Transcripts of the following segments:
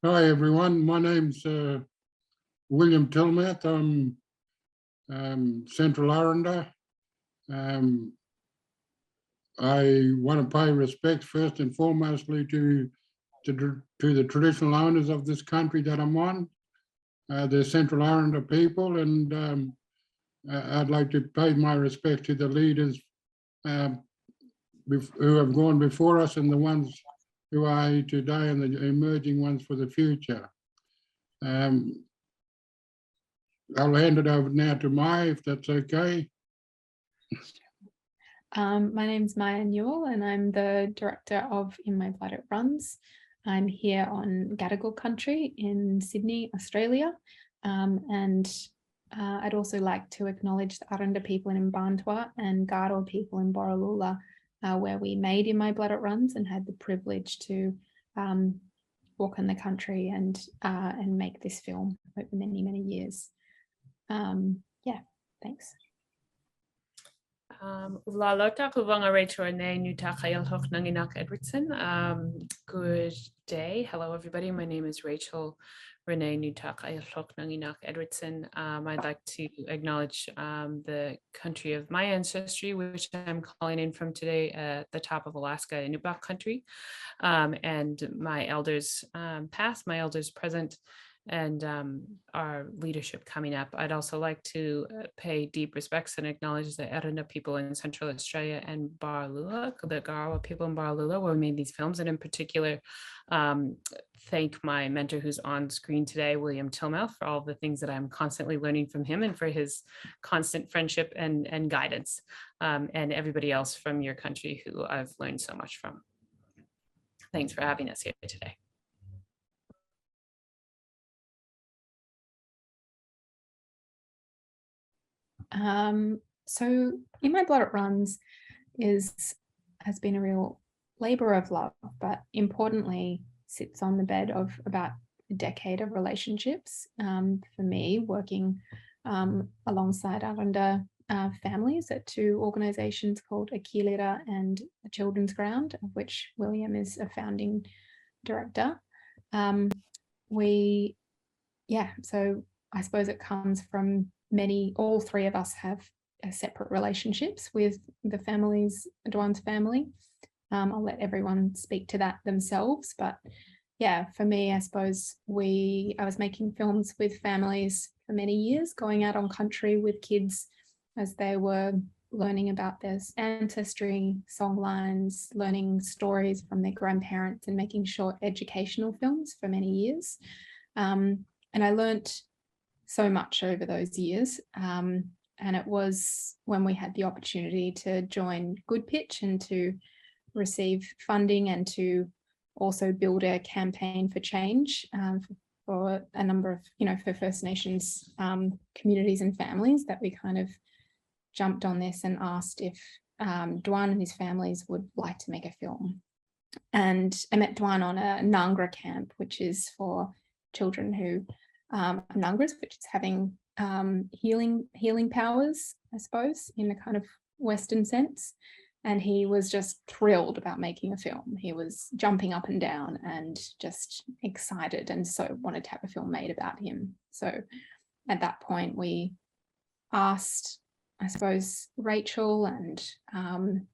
Hi everyone, my name's William Tilmouth. I'm Central Arundel. Um, I want to pay respect first and foremostly to the traditional owners of this country that I'm on, the Central Arundel people, and I'd like to pay my respect to the leaders um, who have gone before us and the ones who are here today and the emerging ones for the future. Um, I'll hand it over now to Maya, if that's okay. My name's Maya Newell and I'm the director of In My Blood It Runs. I'm here on Gadigal country in Sydney, Australia. I'd also like to acknowledge the Arundel people in Mparntwe and Gadigal people in Borroloola, where we made In My Blood It Runs and had the privilege to walk in the country and make this film over many, many years. Yeah, thanks. Lalota Kuvanga Rachel Renee Nutakail Nanginak Edwardson. Good day. Hello, everybody. My name is Rachel Renee Nutakail Nanginak Edwardson. I'd like to acknowledge the country of my ancestry, which I'm calling in from today at the top of Alaska, Inupiaq country, and my elders past, my elders present, and our leadership coming up. I'd also like to pay deep respects and acknowledge the Arundel people in Central Australia and Borroloola, the Garawa people in Borroloola, where we made these films, and in particular, thank my mentor who's on screen today, William Tilmouth, for all the things that I'm constantly learning from him and for his constant friendship and guidance, and everybody else from your country who I've learned so much from. Thanks for having us here today. So In My Blood It Runs has been a real labor of love, but importantly sits on the bed of about a decade of relationships for me, working alongside Arundel families at two organizations called Akilira and the Children's Ground, of which William is a founding director. So I suppose it comes from all three of us have separate relationships with the families, Dwan's family. I'll let everyone speak to that themselves, but yeah, for me, I suppose I was making films with families for many years, going out on country with kids as they were learning about their ancestry, songlines, learning stories from their grandparents, and making short educational films for many years. And I learnt so much over those years. And it was when we had the opportunity to join Good Pitch and to receive funding and to also build a campaign for change for a number of, for First Nations communities and families, that we kind of jumped on this and asked if Dwan and his families would like to make a film. And I met Dwan on a Nangra camp, which is for children who Nangras, which is having healing powers, I suppose, in a kind of Western sense. And he was just thrilled about making a film. He was jumping up and down and just excited, and so wanted to have a film made about him. So at that point, we asked, I suppose, Rachel and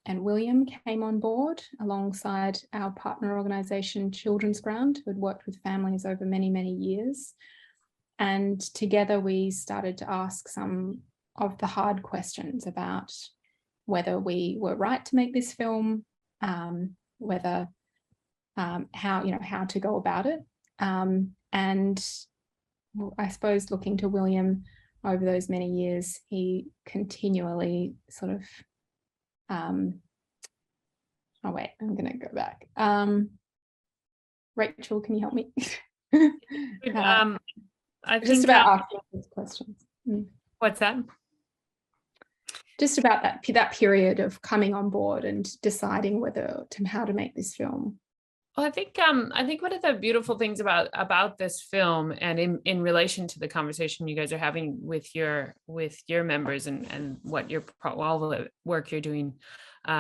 William came on board alongside our partner organisation, Children's Ground, who had worked with families over many, many years. And together we started to ask some of the hard questions about whether we were right to make this film, whether how to go about it. And I suppose looking to William over those many years, he continually sort of, oh wait, I'm going to go back. Rachel, can you help me? I just think about asking these questions. What's that? Just about that period of coming on board and deciding how to make this film. Well, I think one of the beautiful things about this film, and in relation to the conversation you guys are having with your members and what all the work you're doing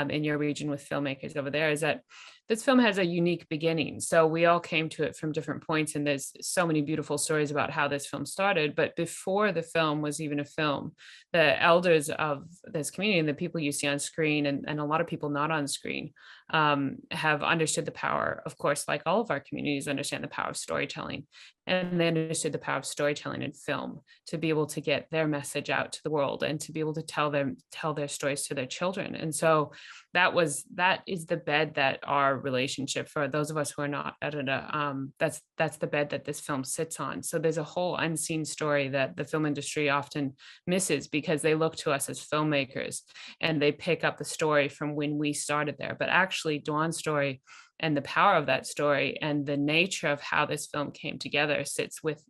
in your region with filmmakers over there, is that this film has a unique beginning. So we all came to it from different points, and there's so many beautiful stories about how this film started. But before the film was even a film, the elders of this community and the people you see on screen, and a lot of people not on screen, have understood the power, of course, like all of our communities understand the power of storytelling. And they understood the power of storytelling in film to be able to get their message out to the world and to be able to tell their stories to their children. And so that is the bed that our relationship, for those of us who are not editor, that's the bed that this film sits on. So there's a whole unseen story that the film industry often misses because they look to us as filmmakers and they pick up the story from when we started there. But actually, Dawn's story and the power of that story and the nature of how this film came together sits with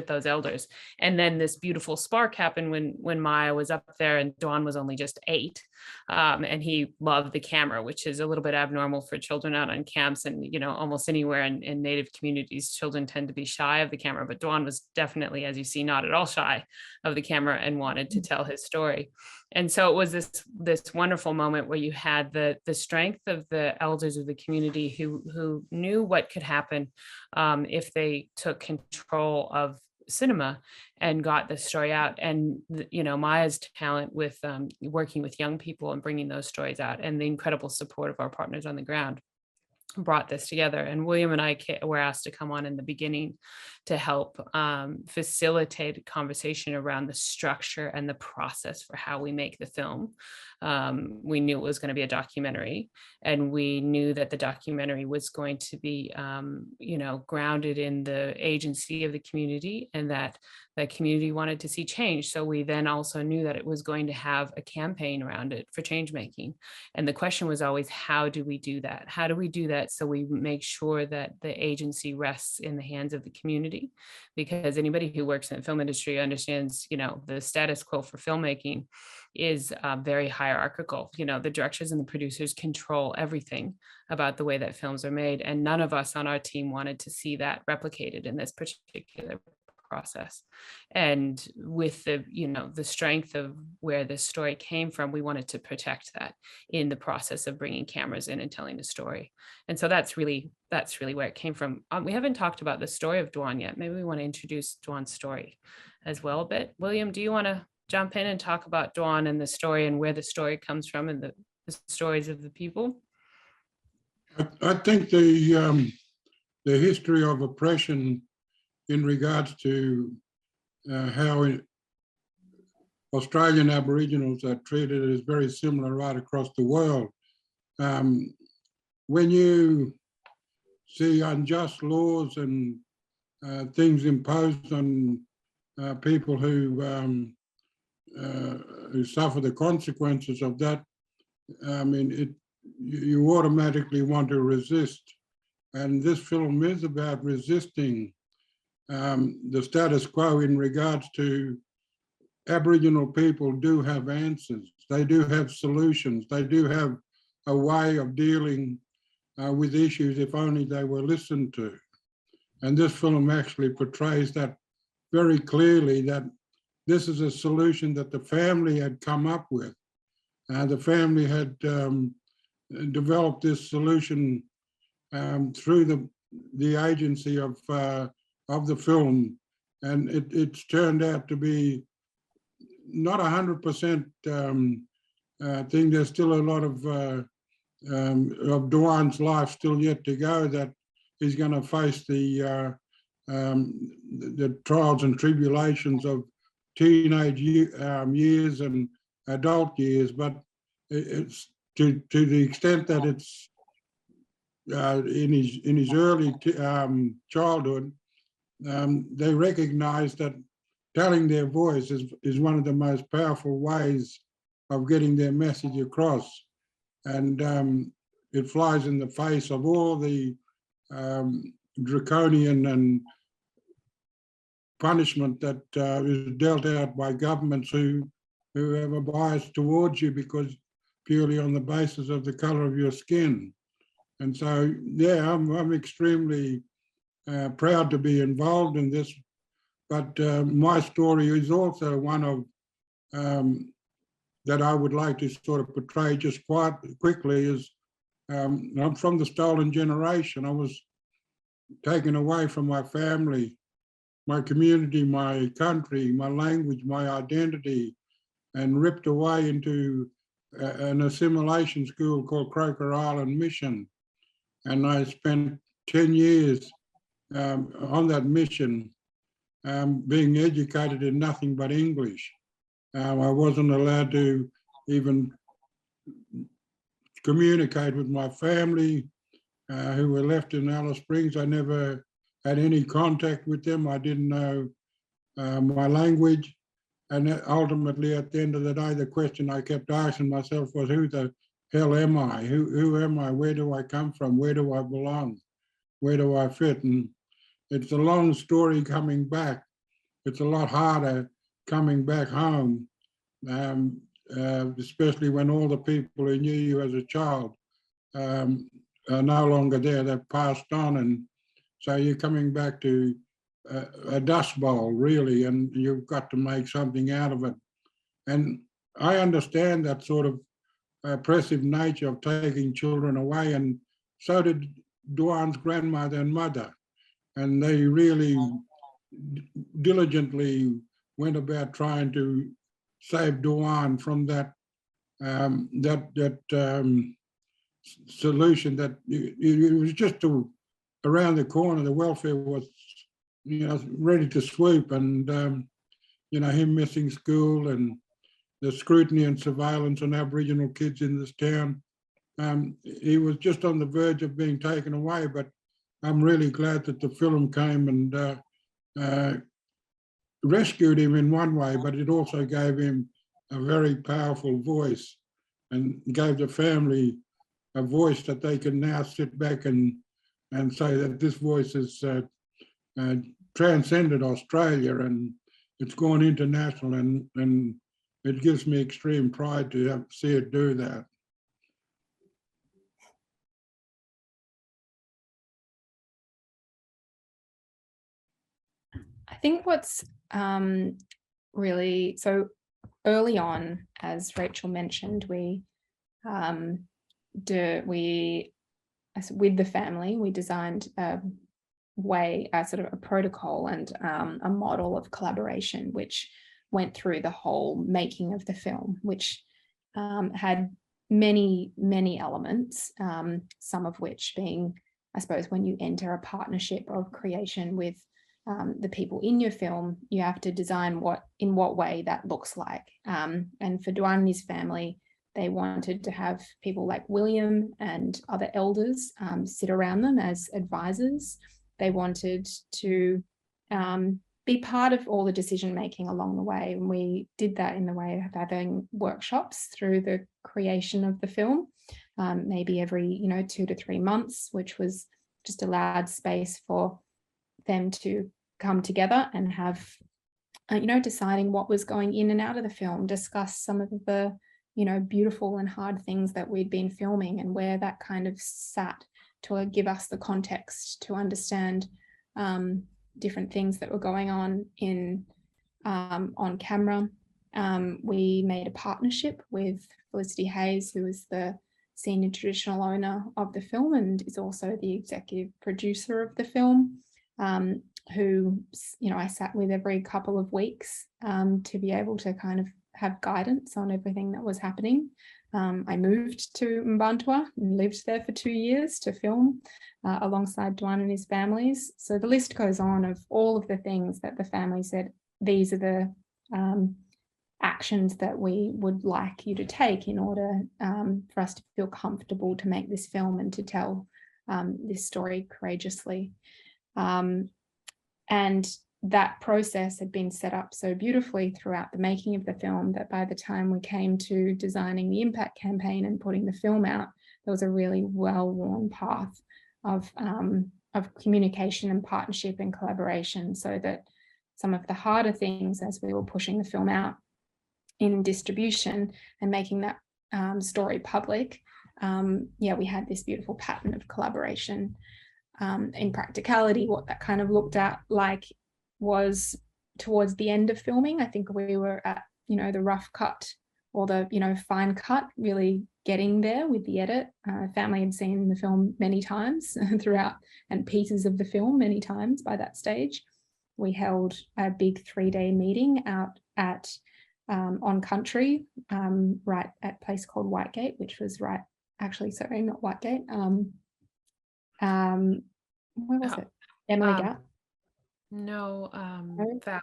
those elders. And then this beautiful spark happened when Maya was up there and Dawn was only just 8, and he loved the camera, which is a little bit abnormal for children out on camps, and almost anywhere in Native communities, children tend to be shy of the camera, but Dawn was definitely, as you see, not at all shy of the camera and wanted to tell his story. And so it was this wonderful moment where you had the strength of the elders of the community who knew what could happen if they took control of cinema and got the story out. And Maya's talent with working with young people and bringing those stories out, and the incredible support of our partners on the ground brought this together. And William and I were asked to come on in the beginning to help facilitate conversation around the structure and the process for how we make the film. We knew it was going to be a documentary, and we knew that the documentary was going to be, grounded in the agency of the community, and that the community wanted to see change. So we then also knew that it was going to have a campaign around it for change making. And the question was always, how do we do that? How do we do that so we make sure that the agency rests in the hands of the community? Because anybody who works in the film industry understands, the status quo for filmmaking is very hierarchical. The directors and the producers control everything about the way that films are made. And none of us on our team wanted to see that replicated in this particular process. And with the strength of where this story came from, we wanted to protect that in the process of bringing cameras in and telling the story. And so that's really where it came from. We haven't talked about the story of Dawn yet. Maybe we want to introduce Dawn's story as well a bit. William, do you want to jump in and talk about Dawn and the story and where the story comes from and the stories of the people? I think the history of oppression in regards to how Australian Aboriginals are treated is very similar right across the world. When you see unjust laws and things imposed on people who suffer the consequences of that, you automatically want to resist. And this film is about resisting the status quo in regards to Aboriginal people do have answers. They do have solutions. They do have a way of dealing with issues if only they were listened to. And this film actually portrays that very clearly, that this is a solution that the family had come up with. The family had developed this solution through the agency of the film, and it's turned out to be not 100% thing. There's still a lot of Dawn's life still yet to go, that he's going to face the trials and tribulations of teenage years and adult years, but it's to the extent that it's in his early childhood. They recognize that telling their voice is one of the most powerful ways of getting their message across. And it flies in the face of all the draconian and punishment that is dealt out by governments who have a bias towards you because purely on the basis of the color of your skin. And so, yeah, I'm extremely proud to be involved in this, but my story is also one of that I would like to sort of portray just quite quickly. Is I'm from the stolen generation. I was taken away from my family, my community, my country, my language, my identity, and ripped away into an assimilation school called Croker Island Mission. And I spent 10 years on that mission, being educated in nothing but English. I wasn't allowed to even communicate with my family who were left in Alice Springs. I never had any contact with them. I didn't know my language. And ultimately, at the end of the day, the question I kept asking myself was, who the hell am I? Who am I? Where do I come from? Where do I belong? Where do I fit? And it's a long story coming back. It's a lot harder coming back home, especially when all the people who knew you as a child are no longer there. They've passed on. And so you're coming back to a dust bowl, really, and you've got to make something out of it. And I understand that sort of oppressive nature of taking children away, and so did Duan's grandmother and mother. And they really diligently went about trying to save Duan from that solution that it was just around the corner. The welfare was, ready to swoop, and him missing school and the scrutiny and surveillance on Aboriginal kids in this town. He was just on the verge of being taken away, but I'm really glad that the film came and rescued him in one way, but it also gave him a very powerful voice and gave the family a voice that they can now sit back and say that this voice has transcended Australia and it's gone international, and it gives me extreme pride to see it do that. I think what's really, so early on, as Rachel mentioned, with the family, we designed a sort of a protocol and a model of collaboration, which went through the whole making of the film, which had many, many elements, some of which being, I suppose, when you enter a partnership of creation with the people in your film, you have to design in what way that looks like. And for Duan and his family, they wanted to have people like William and other elders sit around them as advisors. They wanted to be part of all the decision making along the way. And we did that in the way of having workshops through the creation of the film, maybe every 2 to 3 months, which was just allowed space for them to come together and have, deciding what was going in and out of the film, discuss some of the, beautiful and hard things that we'd been filming and where that kind of sat to give us the context to understand different things that were going on on camera. We made a partnership with Felicity Hayes, who is the senior traditional owner of the film and is also the executive producer of the film, who, I sat with every couple of weeks to be able to kind of have guidance on everything that was happening. I moved to Mbantua and lived there for 2 years to film alongside Duan and his families. So the list goes on of all of the things that the family said, these are the actions that we would like you to take in order for us to feel comfortable to make this film and to tell this story courageously. And that process had been set up so beautifully throughout the making of the film that by the time we came to designing the impact campaign and putting the film out, there was a really well-worn path of communication and partnership and collaboration, so that some of the harder things as we were pushing the film out in distribution and making that story public, we had this beautiful pattern of collaboration. In practicality, what that kind of looked at like was towards the end of filming. I think we were at, the rough cut or the, fine cut, really getting there with the edit. Family had seen the film many times throughout, and pieces of the film many times by that stage. We held a big 3-day meeting out at on country, right at a place called Whitegate, which was not Whitegate. Where was it? Emily Gap? No, No? Valley.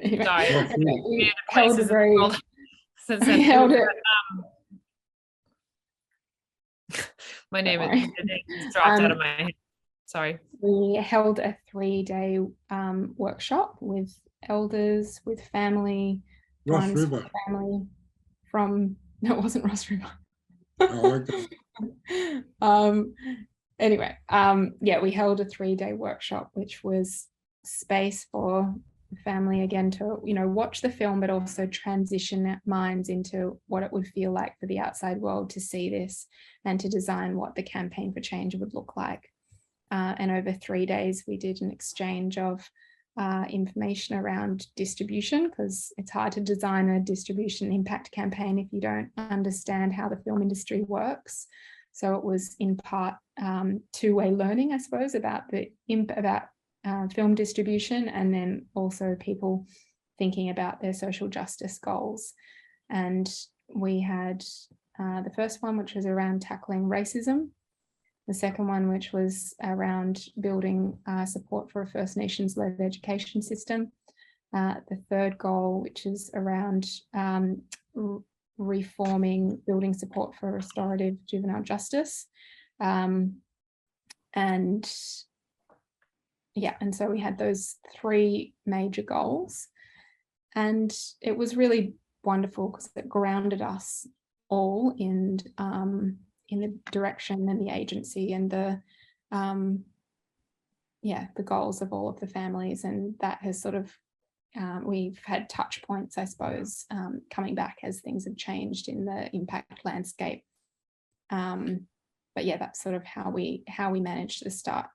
Anyway, Sorry. we held a very, Since we then, held it. my name Don't worry. is dropped out of my head. Sorry. We held a 3-day workshop with elders, with family, Ross times River. family from, no, it wasn't Ross River. Oh, okay. Anyway, yeah, we held a 3-day workshop, which was space for family again to, watch the film, but also transition minds into what it would feel like for the outside world to see this and to design what the campaign for change would look like. And over 3 days, we did an exchange of information around distribution, because it's hard to design a distribution impact campaign if you don't understand how the film industry works. So it was in part two-way learning, I suppose, about film distribution, and then also people thinking about their social justice goals. And we had the first one, which was around tackling racism. The second one, which was around building support for a First Nations-led education system. The third goal, which is around reforming, building support for restorative juvenile justice. And so we had those 3 major goals. And it was really wonderful because it grounded us all in the direction and the agency and the goals of all of the families. And that has sort of, we've had touch points, I suppose, coming back as things have changed in the impact landscape. But yeah, that's sort of how we managed to start.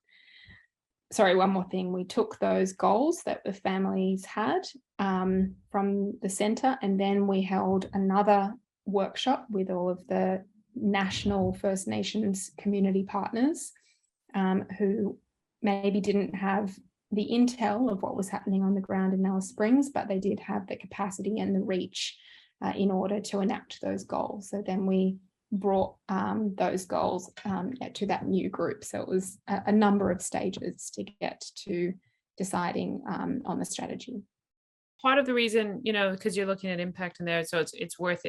Sorry, one more thing. We took those goals that the families had from the centre, and then we held another workshop with all of the national First Nations community partners who maybe didn't have the intel of what was happening on the ground in Alice Springs, but they did have the capacity and the reach in order to enact those goals. So then we brought those goals to that new group. So it was a number of stages to get to deciding on the strategy. Part of the reason, because you're looking at impact in there, so it's worth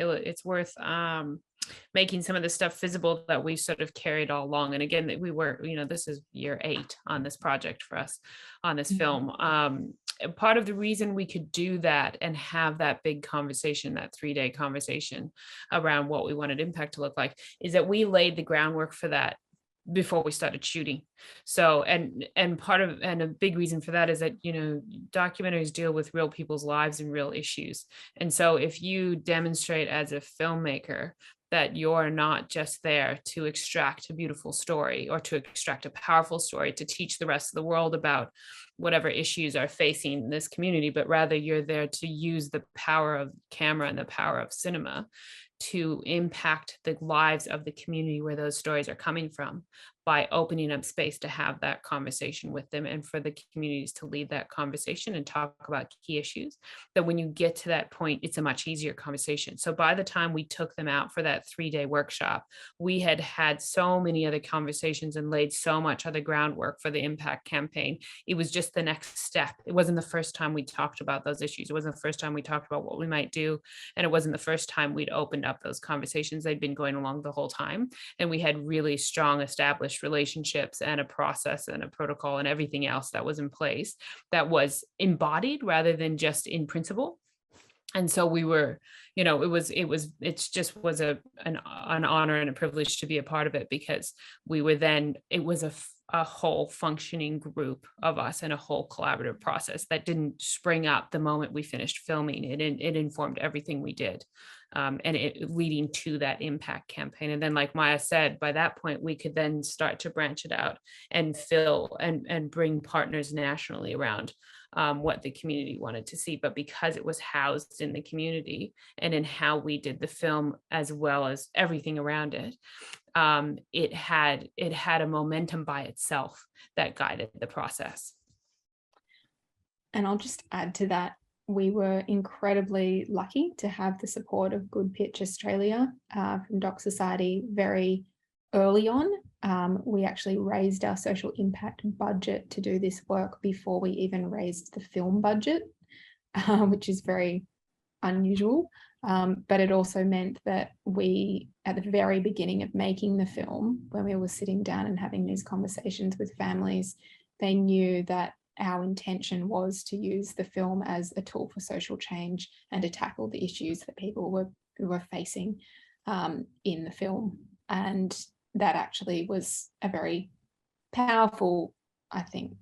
making some of the stuff visible that we sort of carried all along. And again, that we were, this is year 8 on this project for us on this film. Part of the reason we could do that and have that big conversation, that 3-day conversation around what we wanted impact to look like, is that we laid the groundwork for that before we started shooting. So, and a big reason for that is that, documentaries deal with real people's lives and real issues. And so if you demonstrate as a filmmaker that you're not just there to extract a beautiful story or to extract a powerful story to teach the rest of the world about whatever issues are facing this community, but rather you're there to use the power of camera and the power of cinema to impact the lives of the community where those stories are coming from, by opening up space to have that conversation with them and for the communities to lead that conversation and talk about key issues, that when you get to that point, it's a much easier conversation. So by the time we took them out for that 3-day workshop, we had had so many other conversations and laid so much other groundwork for the impact campaign. It was just the next step. It wasn't the first time we talked about those issues. It wasn't the first time we talked about what we might do. And it wasn't the first time we'd opened up those conversations. They'd been going along the whole time. And we had really strong established relationships and a process and a protocol and everything else that was in place that was embodied rather than just in principle. And so we were, it just was an honor and a privilege to be a part of it, because we were then, it was a whole functioning group of us and a whole collaborative process that didn't spring up the moment we finished filming. It informed everything we did, and it leading to that impact campaign. And then, like Maya said, by that point, we could then start to branch it out and fill and bring partners nationally around what the community wanted to see. But because it was housed in the community and in how we did the film, as well as everything around it, it had a momentum by itself that guided the process. And I'll just add to that, we were incredibly lucky to have the support of Good Pitch Australia from Doc Society very early on. We actually raised our social impact budget to do this work before we even raised the film budget, which is very unusual. But it also meant that we, at the very beginning of making the film, when we were sitting down and having these conversations with families, they knew that our intention was to use the film as a tool for social change and to tackle the issues that people were facing in the film. And that actually was a very powerful, I think,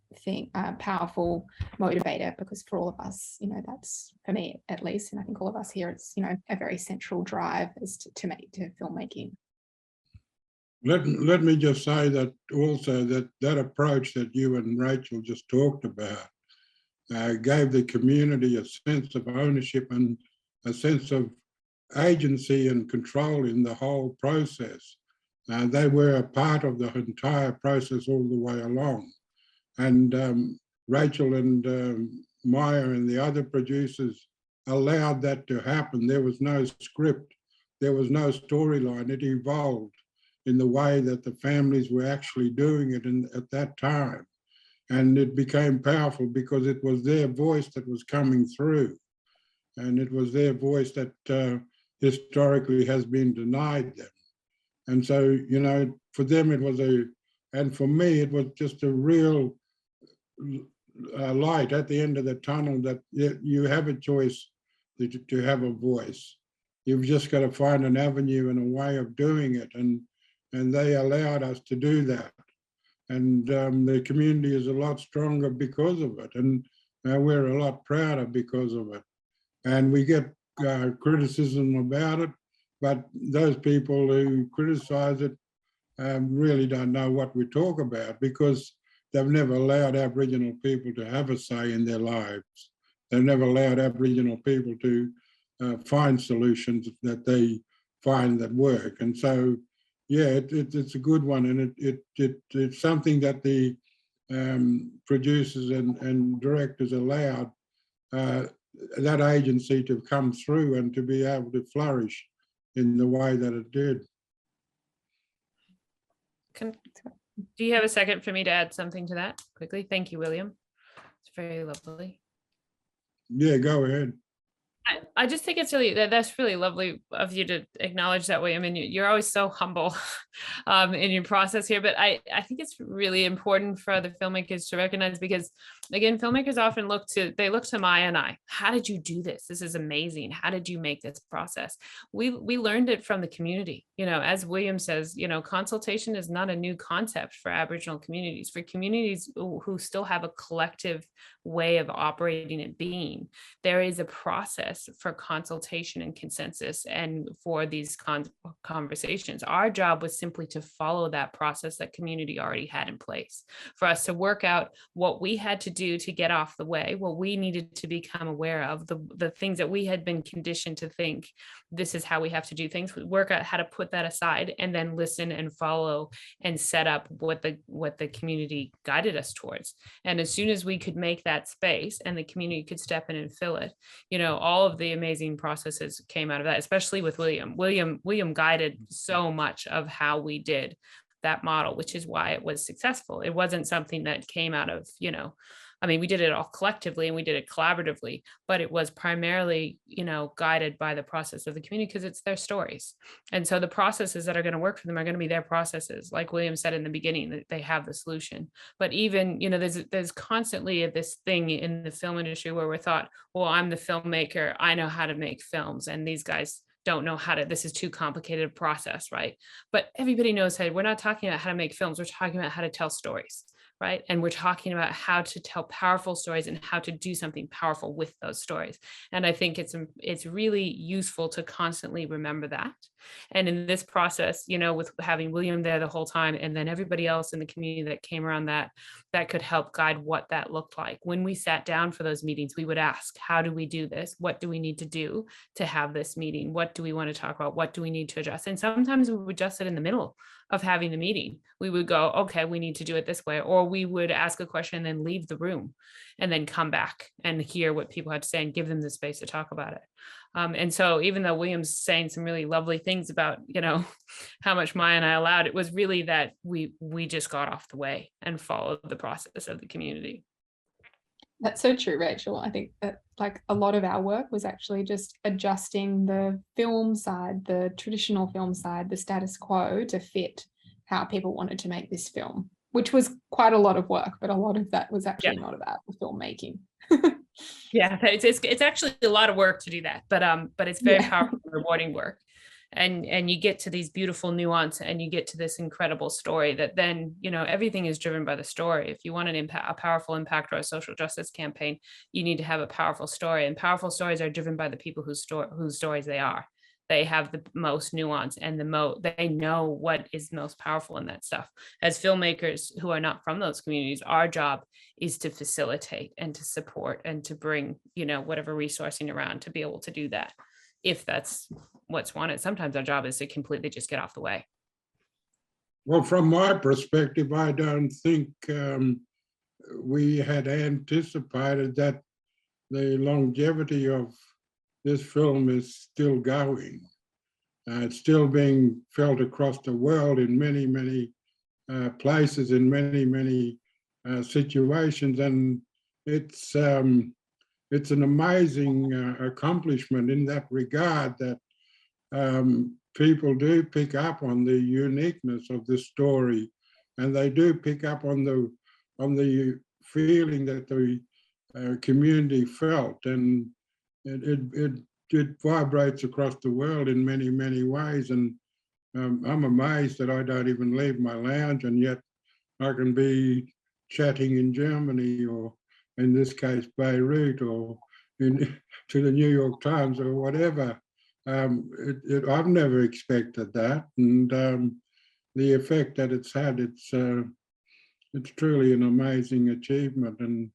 powerful motivator, because for all of us, that's, for me at least, and I think all of us here, it's, a very central drive as to filmmaking. Let me just say that also that approach that you and Rachel just talked about gave the community a sense of ownership and a sense of agency and control in the whole process. They were a part of the entire process all the way along. And Rachel and Maya and the other producers allowed that to happen. There was no script, there was no storyline. It evolved in the way that the families were actually doing it at that time. And it became powerful because it was their voice that was coming through. And it was their voice that historically has been denied them. And so, for them it was and for me, it was just a real light at the end of the tunnel that you have a choice to have a voice. You've just got to find an avenue and a way of doing it. And they allowed us to do that. And the community is a lot stronger because of it. And we're a lot prouder because of it. And we get criticism about it, but those people who criticize it really don't know what we talk about, because they've never allowed Aboriginal people to have a say in their lives. They've never allowed Aboriginal people to find solutions that they find that work. And so, yeah, it's a good one, and it's something that the producers and directors allowed that agency to come through and to be able to flourish in the way that it did. Do you have a second for me to add something to that quickly? Thank you, William. It's very lovely. Yeah, go ahead. I just think it's that's really lovely of you to acknowledge that, William. And you're always so humble in your process here. But I think it's really important for the filmmakers to recognize, because again, filmmakers often look to Maya and I. How did you do this? This is amazing. How did you make this process? We learned it from the community. As William says, consultation is not a new concept for Aboriginal communities. For communities who still have a collective way of operating and being, there is a process for consultation and consensus and for these conversations. Our job was simply to follow that process that community already had in place, for us to work out what we had to do to get off the way, what we needed to become aware of, the things that we had been conditioned to think this is how we have to do things, work out how to put that aside, and then listen and follow and set up what the community guided us towards. And as soon as we could make that space and the community could step in and fill it, all of the amazing processes came out of that, especially with William. William guided so much of how we did that model, which is why it was successful. It wasn't something that came out of, we did it all collectively and we did it collaboratively, but it was primarily, guided by the process of the community, because it's their stories. And so the processes that are going to work for them are going to be their processes. Like William said in the beginning, that they have the solution. But even, there's constantly this thing in the film industry where we're thought, well, I'm the filmmaker, I know how to make films, and these guys don't know how to, this is too complicated a process, right? But everybody knows how, we're not talking about how to make films, we're talking about how to tell stories, right? And we're talking about how to tell powerful stories and how to do something powerful with those stories. And I think it's really useful to constantly remember that. And in this process, you know, with having William there the whole time, and then everybody else in the community that came around that could help guide what that looked like. When we sat down for those meetings, we would ask, how do we do this? What do we need to do to have this meeting? What do we want to talk about? What do we need to adjust? And sometimes we would adjust it in the middle of having the meeting. We would go, okay, we need to do it this way. Or we would ask a question and then leave the room and then come back and hear what people had to say and give them the space to talk about it. And so even though William's saying some really lovely things about, you know, how much Maya and I allowed, it was really that we just got off the way and followed the process of the community. That's so true, Rachel. I think that like a lot of our work was actually just adjusting the film side, the traditional film side, the status quo to fit how people wanted to make this film, which was quite a lot of work, but a lot of that was actually not about the filmmaking. Yeah, it's actually a lot of work to do that, but it's very powerful, rewarding work. And you get to these beautiful nuance, and you get to this incredible story that then, you know, everything is driven by the story. If you want a powerful impact or a social justice campaign, you need to have a powerful story, and powerful stories are driven by the people whose stories they are. They have the most nuance and they know what is most powerful in that stuff. As filmmakers who are not from those communities, our job is to facilitate and to support and to bring, you know, whatever resourcing around to be able to do that, if that's what's wanted. Sometimes our job is to completely just get off the way. Well, from my perspective, I don't think we had anticipated that the longevity of this film is still going. It's still being felt across the world in many, many places, in many, many situations. And it's an amazing accomplishment in that regard, that people do pick up on the uniqueness of the story, and they do pick up on the feeling that the community felt, and it vibrates across the world in many, many ways. And I'm amazed that I don't even leave my lounge, and yet I can be chatting in Germany, or in this case Beirut, or to the New York Times or whatever. I've never expected that, and the effect that it's had, it's truly an amazing achievement. And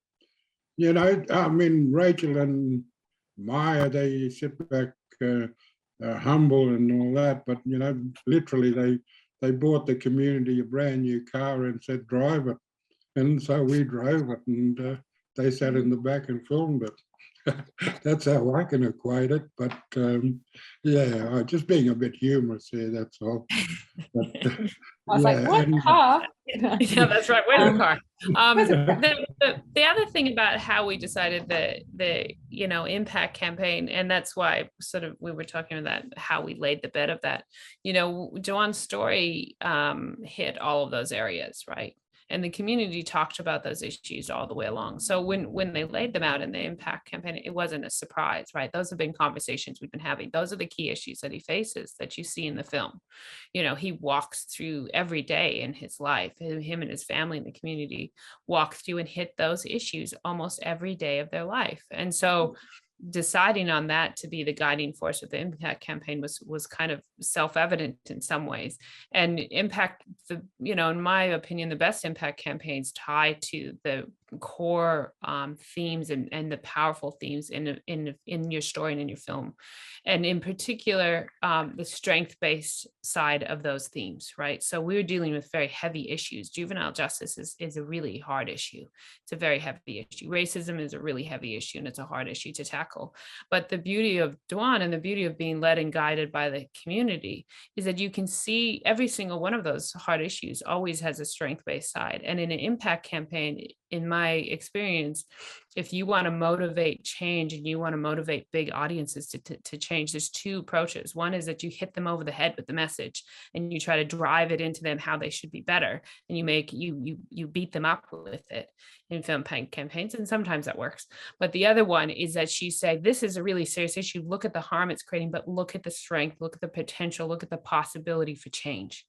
you know, I mean, Rachel and Maya, they sit back humble and all that, but you know, literally they bought the community a brand new car and said, drive it. And so we drove it, and they sat in the back and filmed it. That's how I can equate it. But yeah, just being a bit humorous here, that's all. But, I was like, what car? Yeah, that's right. Where's the car? The other thing about how we decided the you know, impact campaign, and that's why sort of we were talking about how we laid the bed of that. You know, Joanne's story hit all of those areas, right? And the community talked about those issues all the way along. So when they laid them out in the impact campaign, it wasn't a surprise, right? Those have been conversations we've been having. Those are the key issues that he faces that you see in the film. You know, he walks through every day in his life. Him and his family and the community walk through and hit those issues almost every day of their life. And so deciding on that to be the guiding force of the impact campaign was kind of self-evident in some ways. And impact, you know, in my opinion, the best impact campaigns tie to the core themes and the powerful themes in your story and in your film, and in particular the strength-based side of those themes, right? So we're dealing with very heavy issues. Juvenile justice is a really hard issue. It's a very heavy issue. Racism is a really heavy issue, and it's a hard issue to tackle. But the beauty of Duan and the beauty of being led and guided by the community is that you can see every single one of those hard issues always has a strength-based side. And in an impact campaign, in my experience, if you want to motivate change and you want to motivate big audiences to change, there's two approaches. One is that you hit them over the head with the message and you try to drive it into them how they should be better, and you beat them up with it in film campaigns, and sometimes that works. But the other one is that you say, this is a really serious issue, look at the harm it's creating, but look at the strength, look at the potential, look at the possibility for change.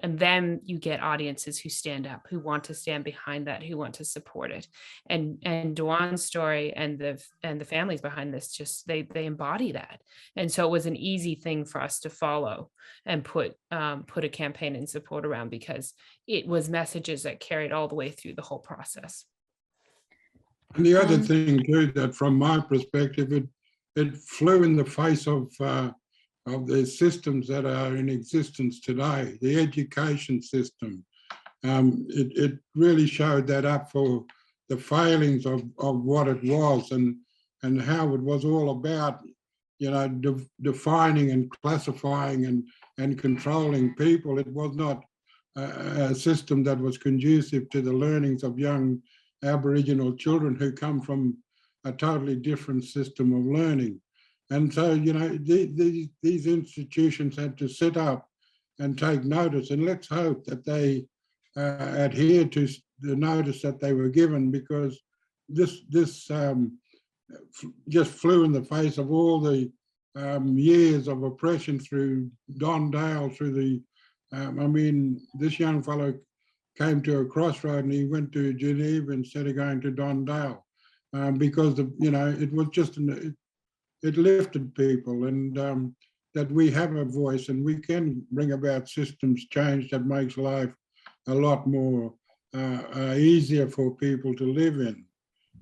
And then you get audiences who stand up, who want to stand behind that, who want to support it. And Duan's story and the families behind this, just they embody that. And so it was an easy thing for us to follow and put a campaign in support around, because it was messages that carried all the way through the whole process. And the other thing too, that from my perspective, it flew in the face of the systems that are in existence today, the education system. It really showed that up for the failings of what it was, and how it was all about, defining and classifying and controlling people. It was not a system that was conducive to the learnings of young Aboriginal children who come from a totally different system of learning. And so, these institutions had to sit up and take notice, and let's hope that they adhere to the notice that they were given, because this just flew in the face of all the years of oppression through Don Dale, through the, this young fellow came to a crossroad and he went to Geneva instead of going to Don Dale, because it was just it lifted people, and that we have a voice and we can bring about systems change that makes life a lot more easier for people to live in.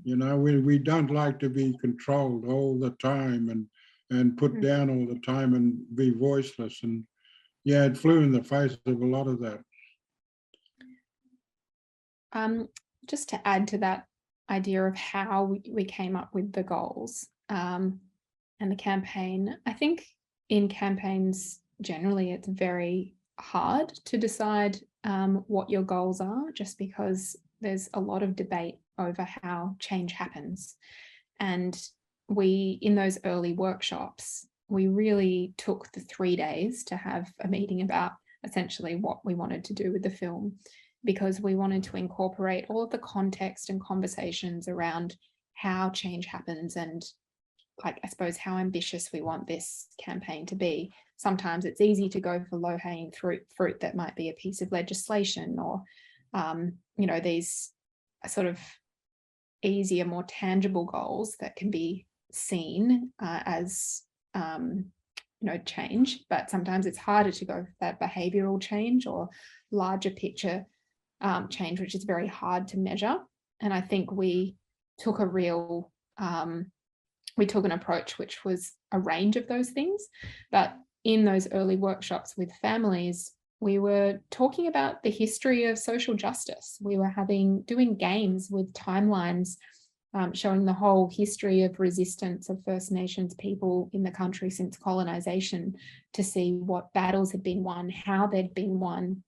We don't like to be controlled all the time and put down all the time and be voiceless. And yeah, it flew in the face of a lot of that. Just to add to that idea of how we came up with the goals and the campaign, I think in campaigns generally it's very hard to decide what your goals are, just because there's a lot of debate over how change happens. And in those early workshops, we really took the 3 days to have a meeting about essentially what we wanted to do with the film, because we wanted to incorporate all of the context and conversations around how change happens, and I suppose how ambitious we want this campaign to be. Sometimes it's easy to go for low-hanging fruit that might be a piece of legislation, or these sort of easier, more tangible goals that can be seen as change. But sometimes it's harder to go for that behavioral change or larger picture change, which is very hard to measure. And I think we took an approach which was a range of those things. But in those early workshops with families, we were talking about the history of social justice. We were doing games with timelines, showing the whole history of resistance of First Nations people in the country since colonisation, to see what battles had been won, how they'd been won.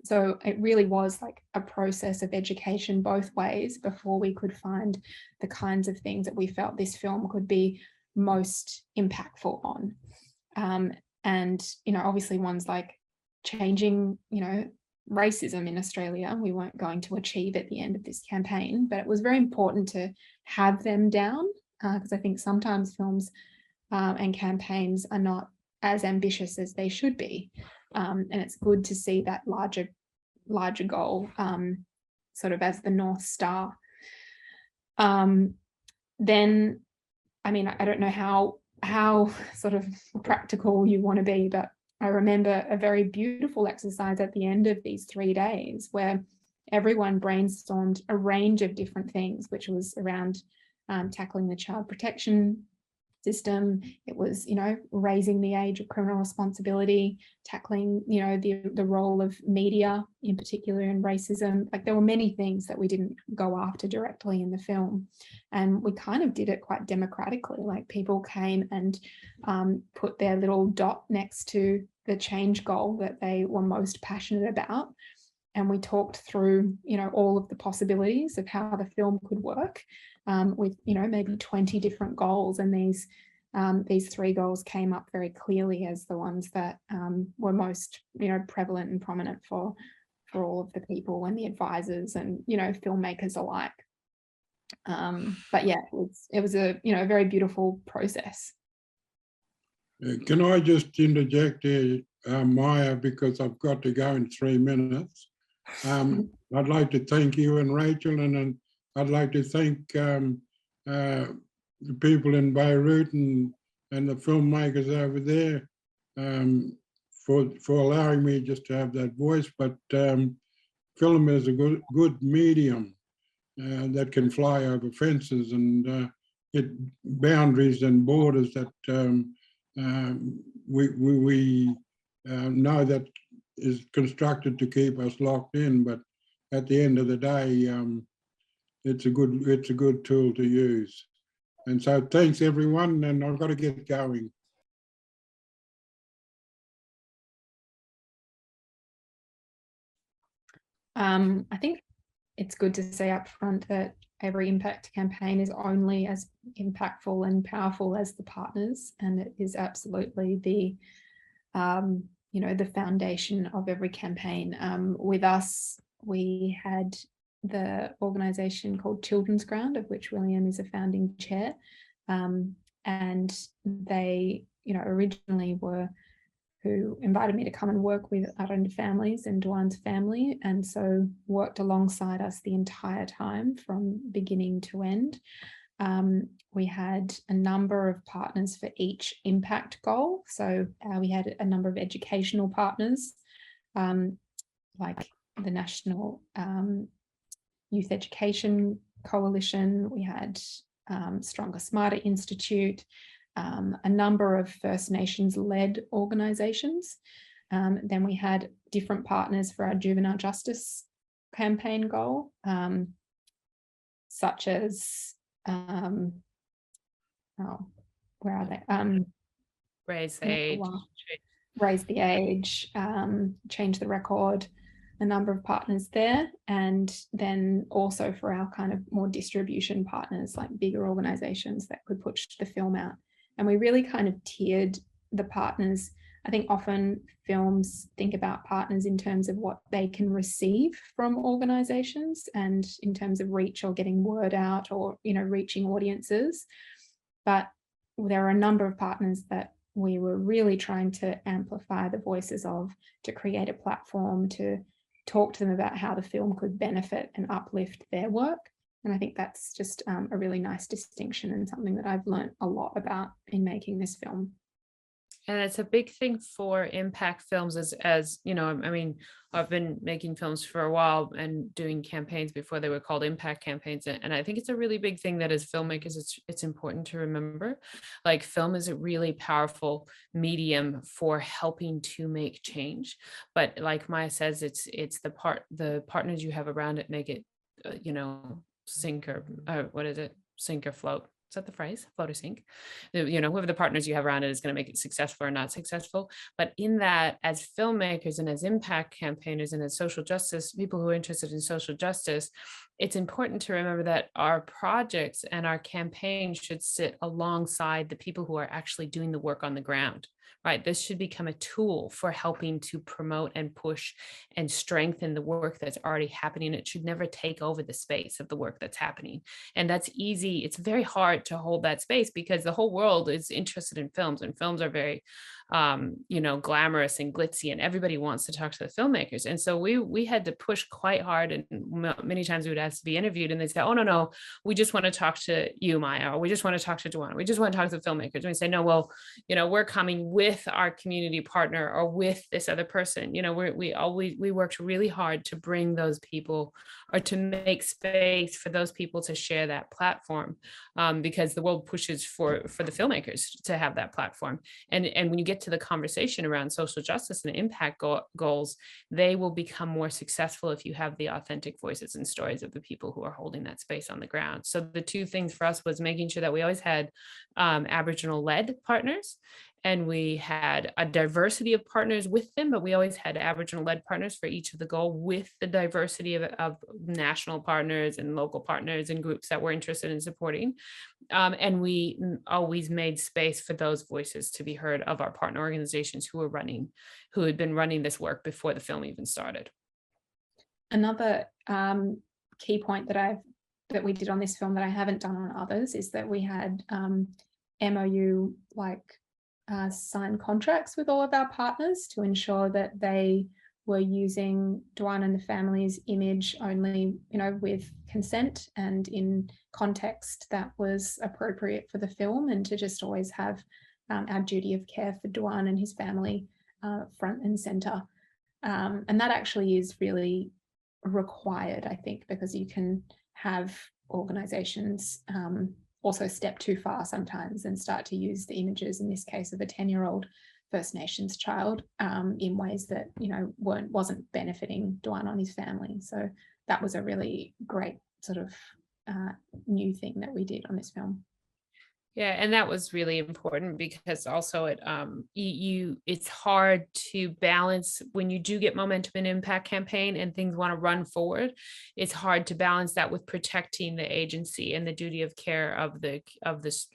So it really was like a process of education both ways before we could find the kinds of things that we felt this film could be most impactful on. And, obviously ones like changing, racism in Australia, we weren't going to achieve at the end of this campaign, but it was very important to have them down, because I think sometimes films and campaigns are not as ambitious as they should be. And it's good to see that larger goal sort of as the North Star. Then, I don't know how sort of practical you want to be, but I remember a very beautiful exercise at the end of these 3 days where everyone brainstormed a range of different things, which was around tackling the child protection system. It was, raising the age of criminal responsibility, tackling, the role of media in particular in racism. Like, there were many things that we didn't go after directly in the film, and we kind of did it quite democratically. Like, people came and put their little dot next to the change goal that they were most passionate about. and we talked through, all of the possibilities of how the film could work, with, maybe 20 different goals. And these 3 goals came up very clearly as the ones that were most, prevalent and prominent for all of the people and the advisors and, filmmakers alike. But yeah, it was a, a very beautiful process. Can I just interject here, Maya, because I've got to go in 3 minutes. I'd like to thank you and Rachel, and I'd like to thank the people in Beirut and the filmmakers over there for allowing me just to have that voice. But film is a good medium that can fly over fences and hit boundaries and borders that we know that is constructed to keep us locked in. But at the end of the day, it's a good tool to use. And so thanks everyone, and I've got to get going. I think it's good to say up front that every impact campaign is only as impactful and powerful as the partners, and it is absolutely the the foundation of every campaign. With us, we had the organisation called Children's Ground, of which William is a founding chair, and they, originally were who invited me to come and work with Aranda families and Duan's family, and so worked alongside us the entire time from beginning to end. We had a number of partners for each impact goal. So we had a number of educational partners, like the National Youth Education Coalition. We had Stronger Smarter Institute, a number of First Nations-led organisations. Then we had different partners for our juvenile justice campaign goal, such as, where are they? Raise the age. Raise the age, change the record, a number of partners there. And then also for our kind of more distribution partners, like bigger organisations that could push the film out. And we really kind of tiered the partners. I think often films think about partners in terms of what they can receive from organisations and in terms of reach or getting word out or, reaching audiences. But there are a number of partners that we were really trying to amplify the voices of, to create a platform, to talk to them about how the film could benefit and uplift their work. And I think that's just a really nice distinction and something that I've learned a lot about in making this film. And it's a big thing for impact films as I've been making films for a while and doing campaigns before they were called impact campaigns. And I think it's a really big thing that as filmmakers, it's important to remember, like film is a really powerful medium for helping to make change. But like Maya says, it's the partners you have around it make it, sink or float. Is that the phrase? Float or sink? Whoever the partners you have around it is going to make it successful or not successful. But in that, as filmmakers and as impact campaigners and as social justice, people who are interested in social justice, it's important to remember that our projects and our campaigns should sit alongside the people who are actually doing the work on the ground. Right. This should become a tool for helping to promote and push and strengthen the work that's already happening. It should never take over the space of the work that's happening. And that's easy. It's very hard to hold that space because the whole world is interested in films, and films are very, glamorous and glitzy, and everybody wants to talk to the filmmakers. And so we had to push quite hard, and many times we would ask to be interviewed, and they say, "Oh, no, we just want to talk to you, Maya, or we just want to talk to Duan. We just want to talk to the filmmakers." And we say, "No, well, we're coming with our community partner or with this other person." We worked really hard to bring those people, or to make space for those people to share that platform, because the world pushes for the filmmakers to have that platform. And when you get to the conversation around social justice and impact goals, they will become more successful if you have the authentic voices and stories of the people who are holding that space on the ground. So the two things for us was making sure that we always had Aboriginal-led partners, and we had a diversity of partners with them, but we always had Aboriginal-led partners for each of the goal, with the diversity of national partners and local partners and groups that were interested in supporting. And we always made space for those voices to be heard of our partner organizations who had been running this work before the film even started. Another key point that we did on this film that I haven't done on others is that we had MOU signed contracts with all of our partners to ensure that they were using Dwan and the family's image only, with consent and in context that was appropriate for the film, and to just always have our duty of care for Dwan and his family front and center. And that actually is really required, I think, because you can have organizations also step too far sometimes and start to use the images, in this case of a 10-year-old First Nations child, in ways that wasn't benefiting Dwan and his family. So that was a really great sort of new thing that we did on this film. Yeah, and that was really important because also it's hard to balance when you do get momentum and impact campaign and things want to run forward. It's hard to balance that with protecting the agency and the duty of care of this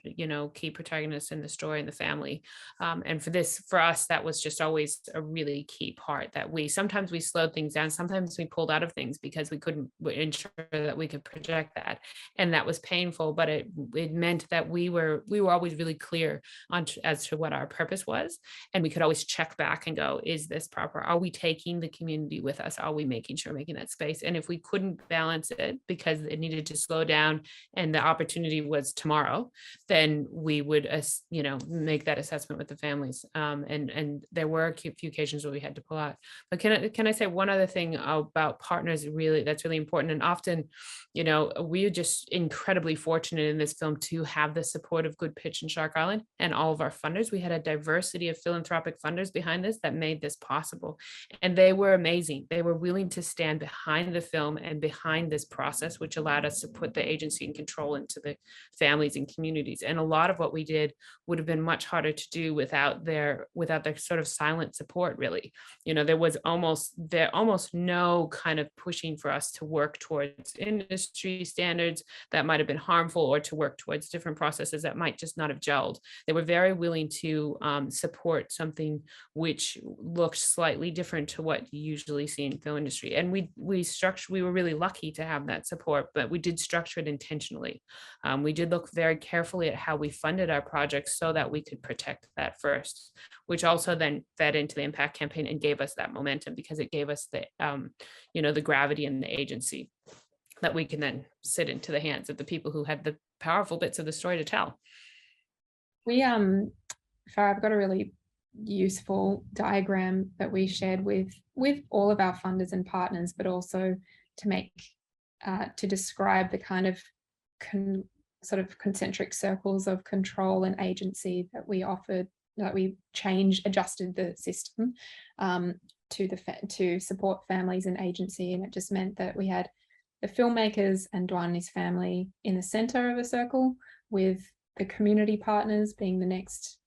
key protagonist in the story and the family. And for us, that was just always a really key part, that sometimes we slowed things down, sometimes we pulled out of things because we couldn't ensure that we could project that, and that was painful. But it meant that we were always really clear as to what our purpose was, and we could always check back and go, is this proper? Are we taking the community with us? Are we making that space? And if we couldn't balance it because it needed to slow down and the opportunity was tomorrow, then we would make that assessment with the families. And there were a few occasions where we had to pull out. But can I say one other thing about partners that's really important? And often, we're just incredibly fortunate in this film to have the support of Good Pitch and Shark Island and all of our funders. We had a diversity of philanthropic funders behind this that made this possible. And they were amazing. They were willing to stand behind the film and behind this process, which allowed us to put the agency and control into the families and communities. And a lot of what we did would have been much harder to do without their sort of silent support, really. There was almost no kind of pushing for us to work towards industry standards that might have been harmful, or to work towards different processes that might just not have gelled. They were very willing to support something which looked slightly different to what you usually see in film industry. And we were really lucky to have that support, but we did structure it intentionally. We did look very carefully at how we funded our projects so that we could protect that first, which also then fed into the impact campaign and gave us that momentum, because it gave us the gravity and the agency that we can then sit into the hands of the people who had the powerful bits of the story to tell. Farah, I've got a really useful diagram that we shared with all of our funders and partners, but also to describe the kind of sort of concentric circles of control and agency that we offered, that we adjusted the system to support families and agency. And it just meant that we had the filmmakers and Dwan and his family in the center of a circle, with the community partners being the next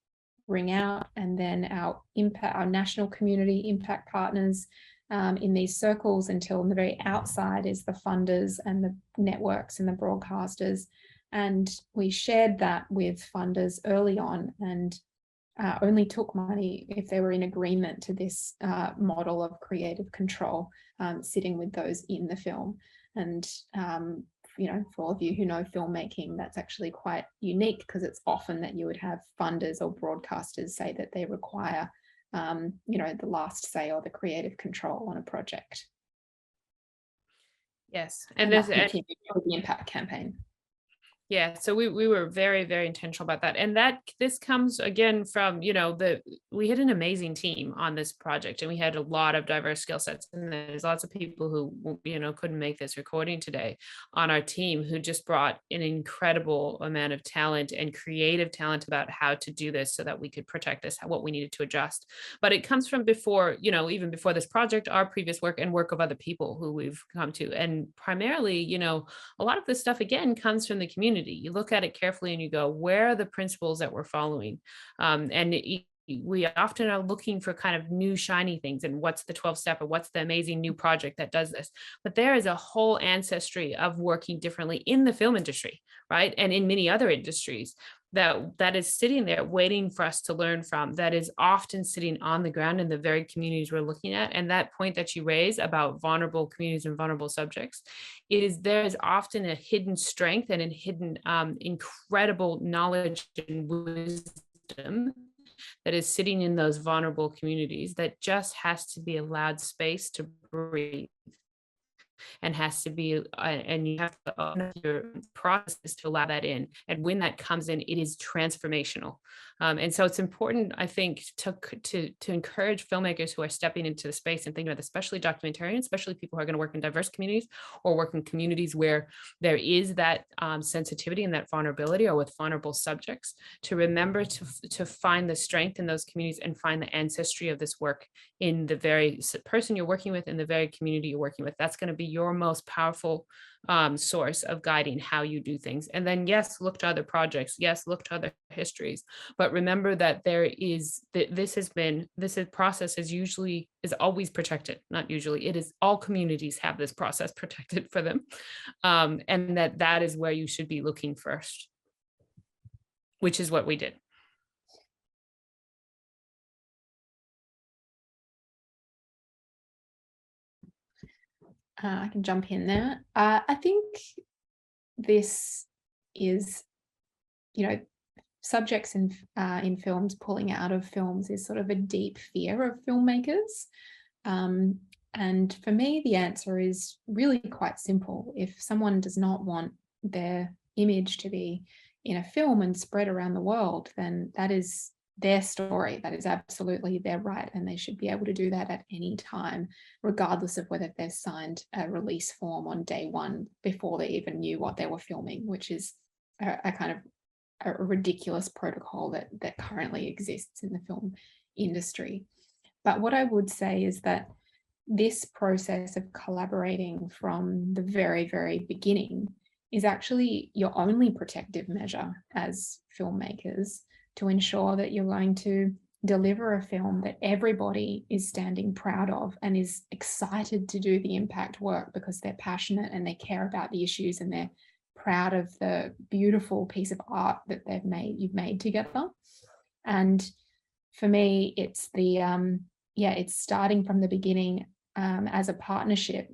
ring out, and then our national community impact partners in these circles, until on the very outside is the funders and the networks and the broadcasters. And we shared that with funders early on, and only took money if they were in agreement to this model of creative control, sitting with those in the film. And for all of you who know filmmaking, that's actually quite unique, because it's often that you would have funders or broadcasters say that they require the last say or the creative control on a project. Yes, and this continued with the impact campaign. Yeah, so we were very, very intentional about that. And this comes again from, we had an amazing team on this project, and we had a lot of diverse skill sets. And there's lots of people who, couldn't make this recording today on our team, who just brought an incredible amount of talent and creative talent about how to do this so that we could protect this, what we needed to adjust. But it comes from before, even before this project, our previous work and work of other people who we've come to. And primarily, a lot of this stuff, again, comes from the community. You look at it carefully and you go, where are the principles that we're following? And we often are looking for kind of new shiny things and what's the 12 step or what's the amazing new project that does this. But there is a whole ancestry of working differently in the film industry, right? And in many other industries that is sitting there waiting for us to learn from, that is often sitting on the ground in the very communities we're looking at. And that point that you raise about vulnerable communities and vulnerable subjects, there is often a hidden strength and a hidden incredible knowledge and wisdom that is sitting in those vulnerable communities that just has to be allowed space to breathe, and has to be, and you have to open up your process to allow that in. And when that comes in, it is transformational. And so it's important, I think, to encourage filmmakers who are stepping into the space and thinking about, especially documentarians, especially people who are going to work in diverse communities or work in communities where there is that sensitivity and that vulnerability, or with vulnerable subjects, to remember to find the strength in those communities and find the ancestry of this work in the very person you're working with, in the very community you're working with. That's going to be your most powerful source of guiding how you do things. And then, yes, look to other projects. Yes, look to other histories. But remember that this process is always protected. Not usually, it is, all communities have this process protected for them. And that is where you should be looking first, which is what we did. I can jump in there. I think this is, subjects in films, pulling out of films, is sort of a deep fear of filmmakers. And for me, the answer is really quite simple. If someone does not want their image to be in a film and spread around the world, then that is their story. That is absolutely their right, and they should be able to do that at any time, regardless of whether they've signed a release form on day one before they even knew what they were filming, which is a kind of a ridiculous protocol that currently exists in the film industry. But what I would say is that this process of collaborating from the very, very beginning is actually your only protective measure as filmmakers, to ensure that you're going to deliver a film that everybody is standing proud of and is excited to do the impact work because they're passionate and they care about the issues and they're proud of the beautiful piece of art that you've made together. And for me, it's it's starting from the beginning as a partnership,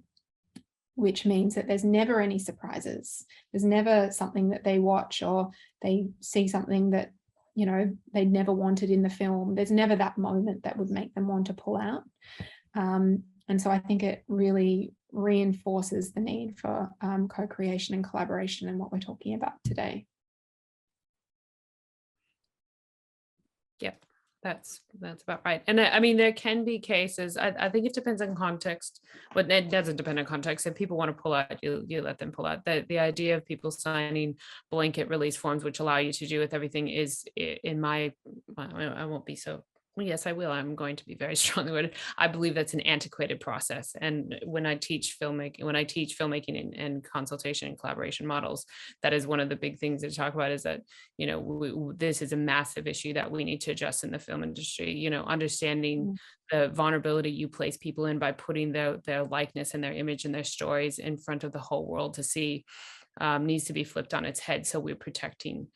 which means that there's never any surprises. There's never something that they watch or they see something that they'd never wanted in the film. There's never that moment that would make them want to pull out. And so I think it really reinforces the need for co-creation and collaboration and what we're talking about today. Yep, that's about right. And I mean, there can be cases, I think it depends on context, but it doesn't depend on context. If people want to pull out, you let them pull out. The idea of people signing blanket release forms, which allow you to do with everything, is I won't be so, yes, I will. I'm going to be very strongly worded. I believe that's an antiquated process. And when I teach filmmaking and consultation and collaboration models, that is one of the big things to talk about, is that, this is a massive issue that we need to address in the film industry, understanding the vulnerability you place people in by putting their likeness and their image and their stories in front of the whole world to see, needs to be flipped on its head. So we're protecting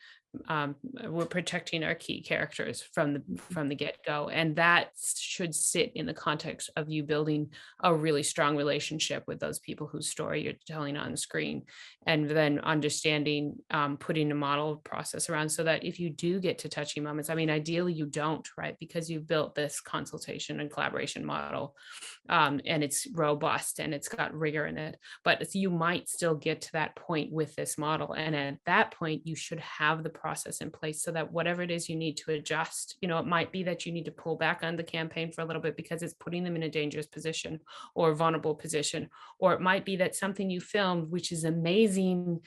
our key characters from the get-go, and that should sit in the context of you building a really strong relationship with those people whose story you're telling on screen, and then understanding, putting a model process around so that if you do get to touchy moments, I mean, ideally you don't, right, because you've built this consultation and collaboration model, and it's robust and it's got rigor in it, but you might still get to that point with this model, and at that point you should have the process in place so that whatever it is you need to adjust, it might be that you need to pull back on the campaign for a little bit because it's putting them in a dangerous position or vulnerable position, or it might be that something you filmed, which is amazing,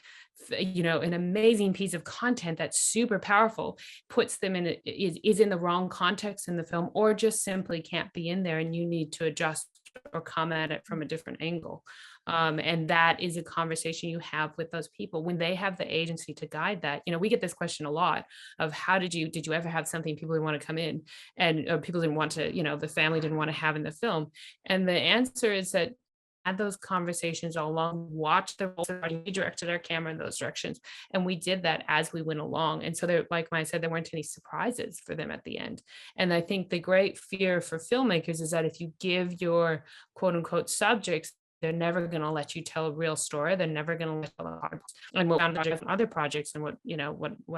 an amazing piece of content that's super powerful, puts them is in the wrong context in the film, or just simply can't be in there, and you need to adjust or come at it from a different angle. And that is a conversation you have with those people when they have the agency to guide that. We get this question a lot of how did you ever have something people didn't want to come in and people didn't want to, the family didn't want to have in the film. And the answer is that had those conversations all along, watched the we directed our camera in those directions. And we did that as we went along. And so there, like I said, there weren't any surprises for them at the end. And I think the great fear for filmmakers is that if you give your quote unquote subjects, they're never going to let you tell a real story. They're never going to let you tell a hard. And what I found from other projects and what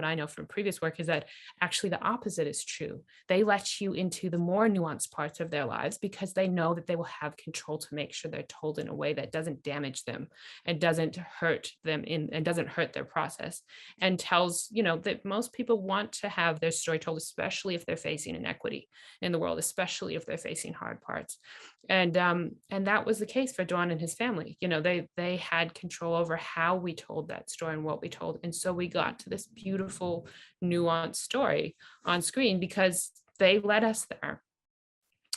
I know from previous work is that actually the opposite is true. They let you into the more nuanced parts of their lives because they know that they will have control to make sure they're told in a way that doesn't damage them and doesn't hurt them and doesn't hurt their process, and tells, that most people want to have their story told, especially if they're facing inequity in the world, especially if they're facing hard parts. And that was the case for Dwan and his family. They had control over how we told that story and what we told. And so we got to this beautiful, nuanced story on screen because they led us there,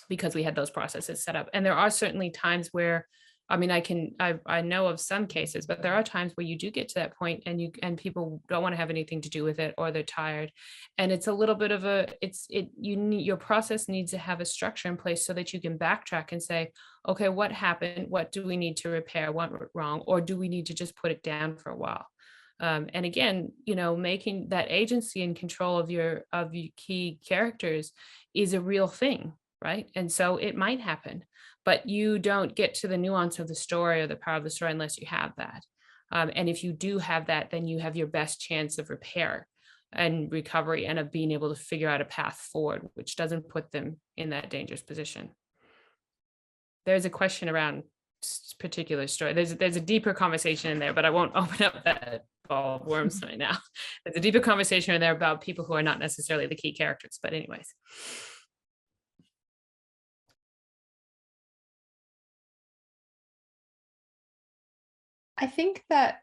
because we had those processes set up. And there are certainly times where, I know of some cases, but there are times where you do get to that point and people don't want to have anything to do with it, or they're tired. And it's a little bit of your process needs to have a structure in place so that you can backtrack and say, okay, what happened? What do we need to repair? What went wrong? Or do we need to just put it down for a while? And again, making that agency and control of your key characters is a real thing, right? And so it might happen, but you don't get to the nuance of the story or the power of the story unless you have that. And if you do have that, then you have your best chance of repair and recovery and of being able to figure out a path forward, which doesn't put them in that dangerous position. There's a question around particular story. There's a deeper conversation in there, but I won't open up that ball of worms right now. There's a deeper conversation in there about people who are not necessarily the key characters, but anyways. I think that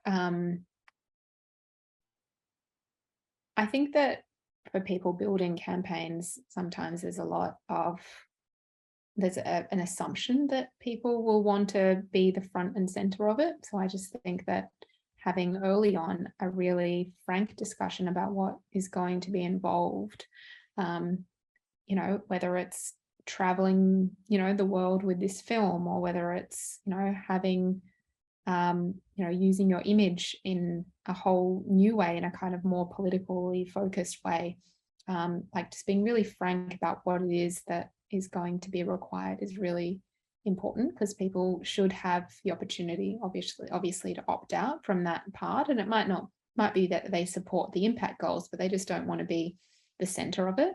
for people building campaigns, sometimes there's an assumption that people will want to be the front and center of it. So I just think that having early on a really frank discussion about what is going to be involved, whether it's traveling, the world with this film, or whether it's, having using your image in a whole new way, in a kind of more politically focused way, like just being really frank about what it is that is going to be required is really important, because people should have the opportunity, obviously, to opt out from that part. And it might be that they support the impact goals, but they just don't want to be the center of it.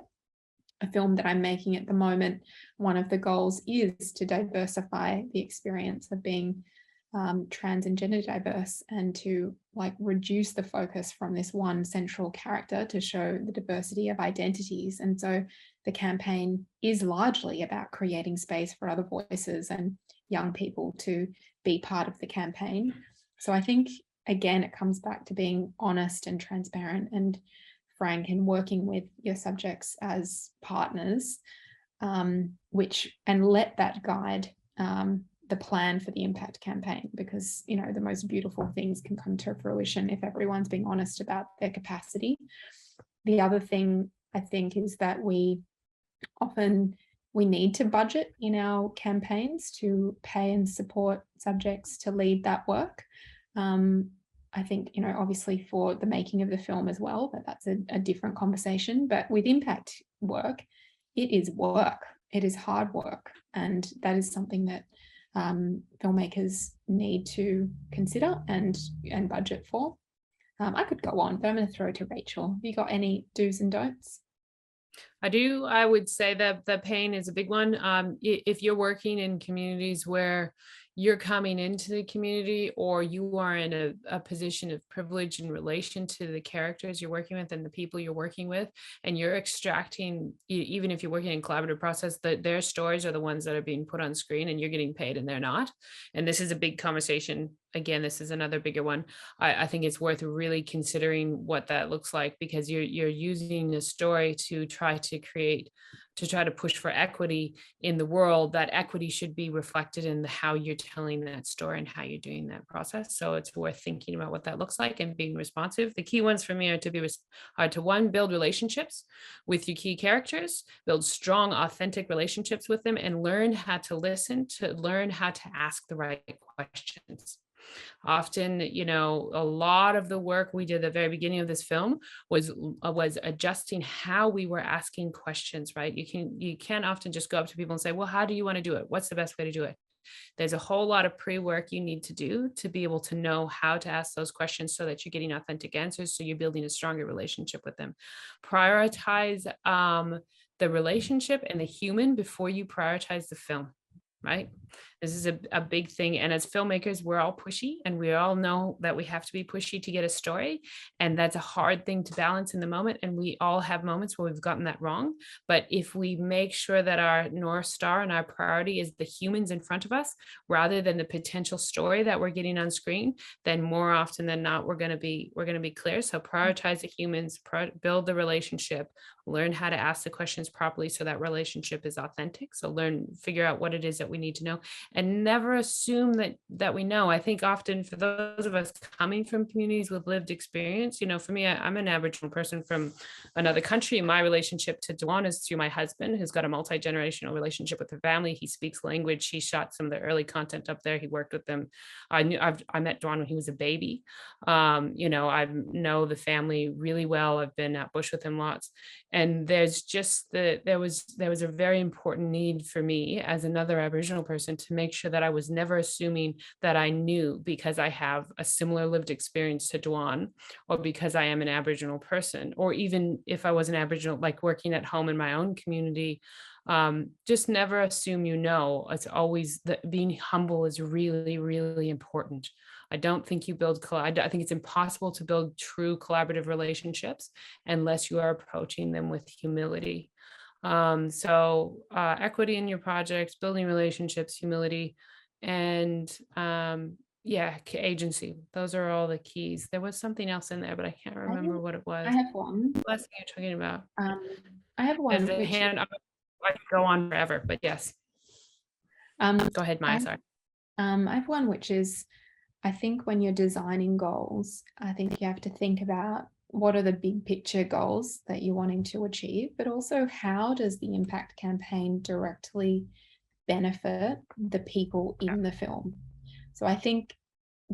A film that I'm making at the moment, one of the goals is to diversify the experience of being trans and gender diverse, and to reduce the focus from this one central character to show the diversity of identities. And so the campaign is largely about creating space for other voices and young people to be part of the campaign. So I think, again, it comes back to being honest and transparent and frank, and working with your subjects as partners, and let that guide the plan for the impact campaign, because the most beautiful things can come to fruition if everyone's being honest about their capacity. The other thing I think is that we need to budget in our campaigns to pay and support subjects to lead that work. I think, obviously for the making of the film as well, but that's a different conversation. But with impact work, it is work. It is hard work. And that is something that filmmakers need to consider and budget for. I could go on, but I'm going to throw it to Rachel. Have you got any do's and don'ts? I do. I would say that the pain is a big one. If you're working in communities where you're coming into the community, or you are in a position of privilege in relation to the characters you're working with and the people you're working with, and you're extracting, even if you're working in collaborative process, that their stories are the ones that are being put on screen and you're getting paid and they're not. And this is a big conversation. Again, this is another bigger one. I think it's worth really considering what that looks like, because you're using a story to try to create to try to push for equity in the world, that equity should be reflected in how you're telling that story and how you're doing that process. So it's worth thinking about what that looks like and being responsive. The key ones for me are to one, build relationships with your key characters, build strong, authentic relationships with them, and learn how to listen, to learn how to ask the right questions. Often, a lot of the work we did at the very beginning of this film was adjusting how we were asking questions, right? You can't often just go up to people and say, well, how do you want to do it? What's the best way to do it? There's a whole lot of pre-work you need to do to be able to know how to ask those questions so that you're getting authentic answers, so you're building a stronger relationship with them. Prioritize the relationship and the human before you prioritize the film, right? This is a big thing. And as filmmakers, we're all pushy, and we all know that we have to be pushy to get a story. And that's a hard thing to balance in the moment. And we all have moments where we've gotten that wrong. But if we make sure that our North Star and our priority is the humans in front of us, rather than the potential story that we're getting on screen, then more often than not, we're going to be clear. So prioritize the humans, build the relationship, learn how to ask the questions properly so that relationship is authentic. So figure out what it is that we need to know, and never assume that we know. I think often for those of us coming from communities with lived experience, for me, I'm an Aboriginal person from another country. My relationship to Dwan is through my husband, who's got a multi-generational relationship with the family. He speaks language. He shot some of the early content up there. He worked with them. I met Dwan when he was a baby. I know the family really well. I've been at bush with him lots. And there's just there was a very important need for me as another Aboriginal person to make sure that I was never assuming that I knew because I have a similar lived experience to Dwan, or because I am an Aboriginal person, or even if I was an Aboriginal, like working at home in my own community. Just never assume it's always being humble is really, really important. I don't think I think it's impossible to build true collaborative relationships unless you are approaching them with humility. Equity in your projects, building relationships, humility, and agency. Those are all the keys. There was something else in there, but I can't remember what it was. I have one. Last thing you're talking about. I have one. There's a hand. I could go on forever, but yes. Go ahead, Maya. Sorry. I have one, which is, I think when you're designing goals, I think you have to think about what are the big picture goals that you're wanting to achieve, but also how does the impact campaign directly benefit the people in the film? So I think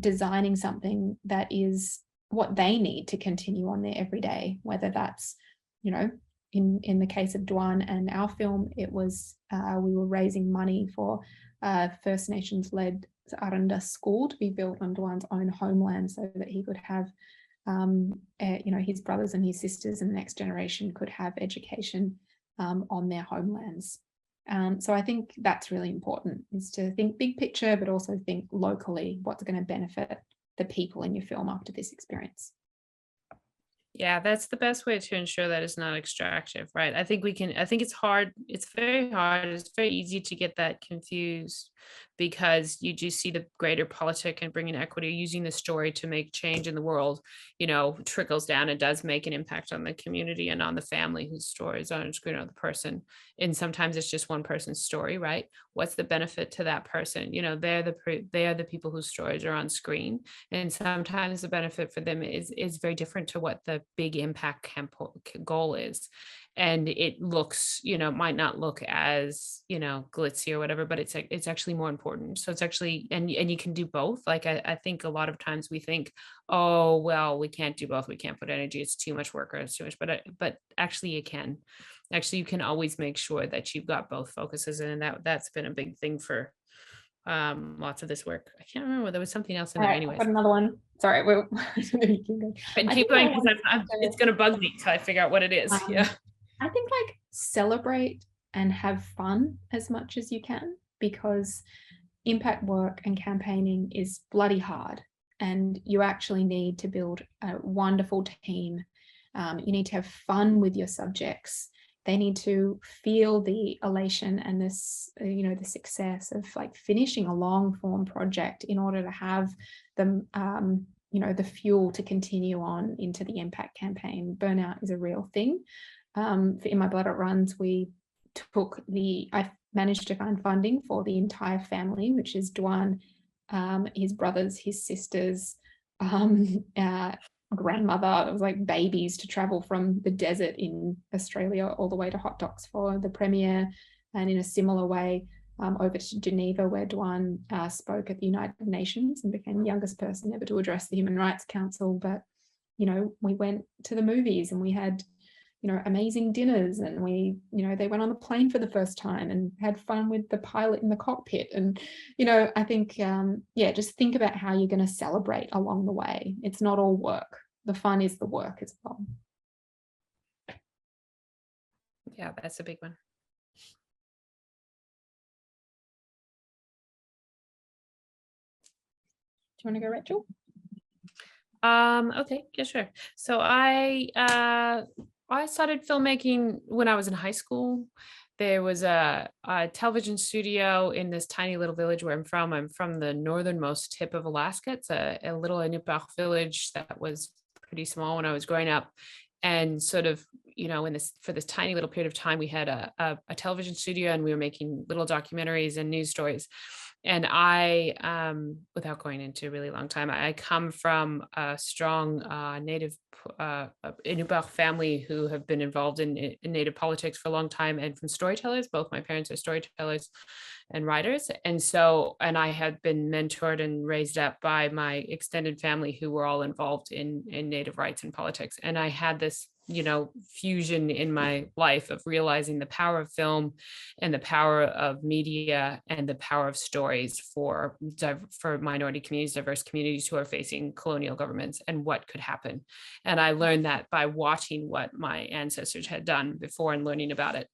designing something that is what they need to continue on their everyday, whether that's, in the case of Dwan and our film, it was we were raising money for First Nations led Aranda school to be built on Dwan's own homeland, so that he could have his brothers and his sisters and the next generation could have education on their homelands. So I think that's really important, is to think big picture, but also think locally, what's going to benefit the people in your film after this experience. Yeah, that's the best way to ensure that it's not extractive, right? I think it's hard. It's very hard. It's very easy to get that confused because you do see the greater politic and bringing equity, using the story to make change in the world, trickles down and does make an impact on the community and on the family whose story is on screen, or the person. And sometimes it's just one person's story, right? What's the benefit to that person? They are the people whose stories are on screen. And sometimes the benefit for them is very different to what the big impact goal is. And it looks, might not look as, glitzy or whatever, but it's actually more important. So it's actually, and you can do both. Like I think a lot of times we think, oh, well, we can't do both. We can't put energy. It's too much work, or it's too much, but actually you can. Actually, you can always make sure that you've got both focuses in, and that's been a big thing for lots of this work. I can't remember, there was something else in there anyways. Another one. Sorry, keep going, because it's going to bug me till I figure out what it is. Yeah. I think celebrate and have fun as much as you can, because impact work and campaigning is bloody hard, and you actually need to build a wonderful team. You need to have fun with your subjects. They need to feel the elation and this, the success of finishing a long form project in order to have them, the fuel to continue on into the impact campaign. Burnout is a real thing. In My Blood It Runs, we I managed to find funding for the entire family, which is Dwan, his brothers, his sisters, grandmother. It was like babies to travel from the desert in Australia all the way to Hot Docs for the premiere, and in a similar way over to Geneva, where Dwan spoke at the United Nations and became the youngest person ever to address the Human Rights Council. But, you know, we went to the movies and we had, you know, amazing dinners, and we, you know, they went on the plane for the first time and had fun with the pilot in the cockpit. And, you know, I think, yeah, just think about how you're going to celebrate along the way. It's not all work. The fun is the work as well. Yeah, that's a big one. Do you want to go, Rachel? Okay, yeah, sure. So I started filmmaking when I was in high school. There was a television studio in this tiny little village where I'm from. I'm from the northernmost tip of Alaska. It's a little Inupiaq village that was pretty small when I was growing up. And sort of, you know, for this tiny little period of time, we had a television studio, and we were making little documentaries and news stories. And I, without going into a really long time, I come from a strong Native Inupiaq family who have been involved in Native politics for a long time, and from storytellers. Both my parents are storytellers and writers. And so, and I had been mentored and raised up by my extended family who were all involved in Native rights and politics. And I had this, you know, fusion in my life of realizing the power of film and the power of media and the power of stories for minority communities, diverse communities who are facing colonial governments, and what could happen. And I learned that by watching what my ancestors had done before and learning about it.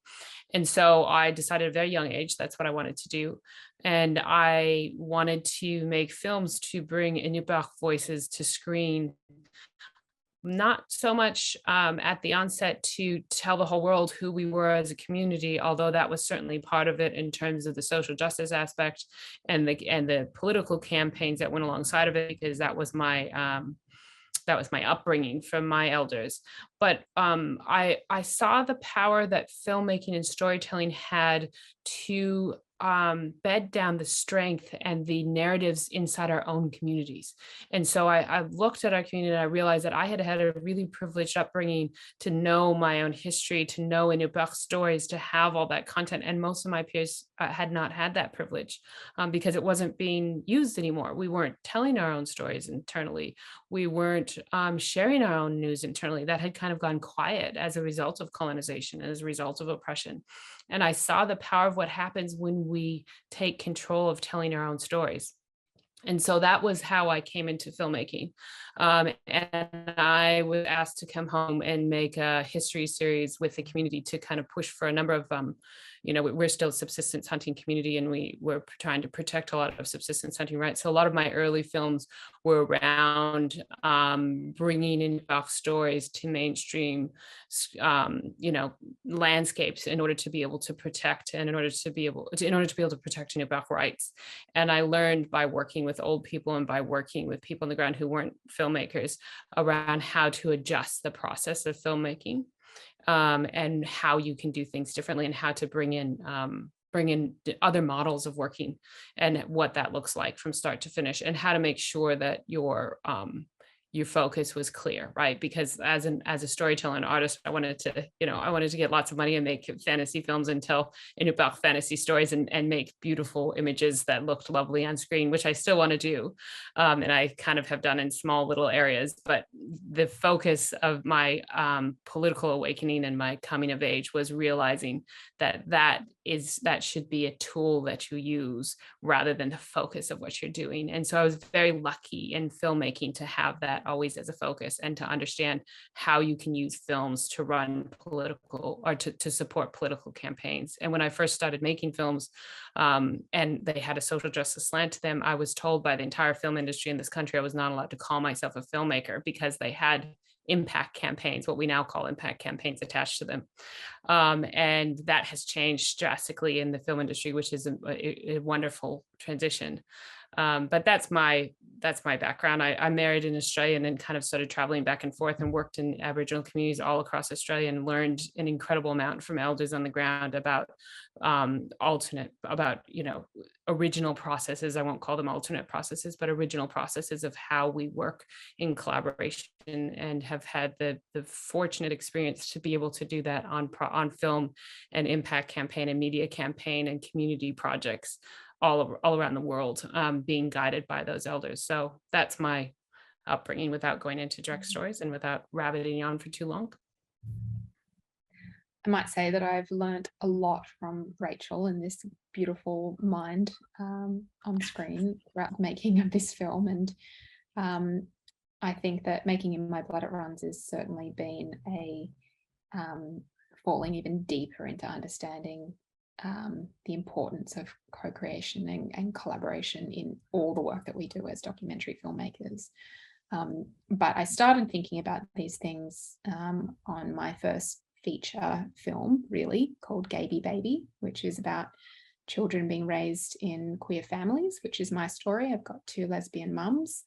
And so I decided at a very young age, that's what I wanted to do. And I wanted to make films to bring Inupiaq voices to screen, not so much at the onset to tell the whole world who we were as a community, although that was certainly part of it in terms of the social justice aspect and the political campaigns that went alongside of it, because that was my upbringing from my elders. But I saw the power that filmmaking and storytelling had to bed down the strength and the narratives inside our own communities. And so I looked at our community and I realized that I had had a really privileged upbringing to know my own history, to know Inupiaq stories, to have all that content. And most of my peers had not had that privilege because it wasn't being used anymore. We weren't telling our own stories internally. We weren't sharing our own news internally. That had kind of gone quiet as a result of colonization, as a result of oppression. And I saw the power of what happens when we take control of telling our own stories. And so that was how I came into filmmaking. And I was asked to come home and make a history series with the community to kind of push for a number of, we're still a subsistence hunting community, and we were trying to protect a lot of subsistence hunting rights. So a lot of my early films were around bringing in stories to mainstream, landscapes in order to be able to protect, and in order to be able to protect Inupiaq rights. And I learned by working with old people and by working with people on the ground who weren't filmmakers around how to adjust the process of filmmaking, and how you can do things differently, and how to bring in other models of working, and what that looks like from start to finish, and how to make sure that your focus was clear, right? Because as a storyteller and artist, I wanted to get lots of money and make fantasy films and tell Inupiaq fantasy stories and make beautiful images that looked lovely on screen, which I still want to do. And I kind of have done in small little areas, but the focus of my political awakening and my coming of age was realizing that should be a tool that you use rather than the focus of what you're doing. And so I was very lucky in filmmaking to have that always as a focus, and to understand how you can use films to run political, or to support political campaigns. And when I first started making films, and they had a social justice slant to them, I was told by the entire film industry in this country I was not allowed to call myself a filmmaker, because they had impact campaigns, what we now call impact campaigns attached to them. And that has changed drastically in the film industry, which is a wonderful transition. But that's my background. I'm married in Australia and then kind of started traveling back and forth and worked in Aboriginal communities all across Australia and learned an incredible amount from elders on the ground about original processes. I won't call them alternate processes, but original processes of how we work in collaboration, and have had the fortunate experience to be able to do that on film and impact campaign and media campaign and community projects all around the world, being guided by those elders. So that's my upbringing, without going into direct stories and without rabbiting on for too long. I might say that I've learned a lot from Rachel and this beautiful mind on screen throughout the making of this film. And I think that making In My Blood It Runs has certainly been a falling even deeper into understanding the importance of co-creation and collaboration in all the work that we do as documentary filmmakers. But I started thinking about these things on my first feature film, really, called Gaby Baby, which is about children being raised in queer families, which is my story. I've got 2 lesbian mums,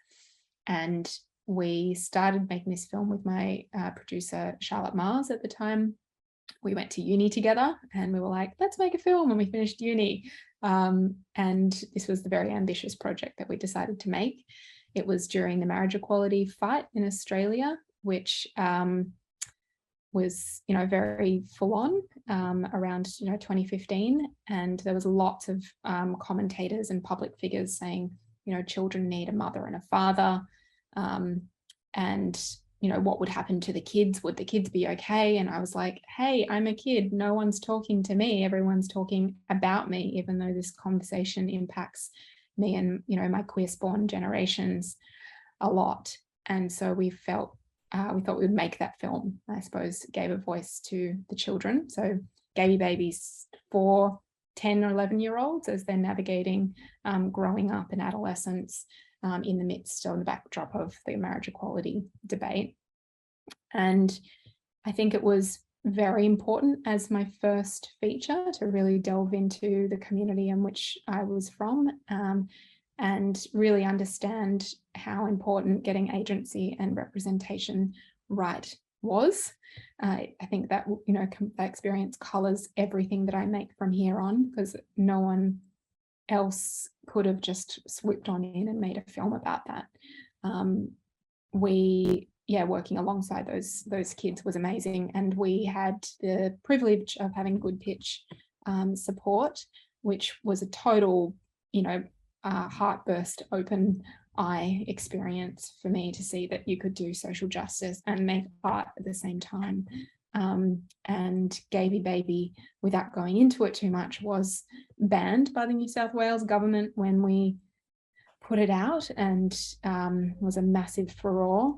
and we started making this film with my producer, Charlotte Mars, at the time. We went to uni together and we were like, let's make a film, and we finished uni. And this was the very ambitious project that we decided to make. It was during the marriage equality fight in Australia, which was, very full on around, 2015. And there was lots of commentators and public figures saying, children need a mother and a father. And what would happen to the kids? Would the kids be okay? And I was like, hey, I'm a kid. No one's talking to me. Everyone's talking about me, even though this conversation impacts me and, my queer spawn generations a lot. And so we thought we'd make that film, I suppose, gave a voice to the children. So Gaby Babies for 10 or 11-year-olds as they're navigating growing up in adolescence, in the midst of the backdrop of the marriage equality debate. And I think it was very important as my first feature to really delve into the community in which I was from, and really understand how important getting agency and representation right was. I think that, that experience colours everything that I make from here on, because no one else could have just swooped on in and made a film about that. Working alongside those kids was amazing, and we had the privilege of having Good Pitch support, which was a total, heartburst, open eye experience for me to see that you could do social justice and make art at the same time. And Gaby Baby, without going into it too much, was banned by the New South Wales government when we put it out, and was a massive furore.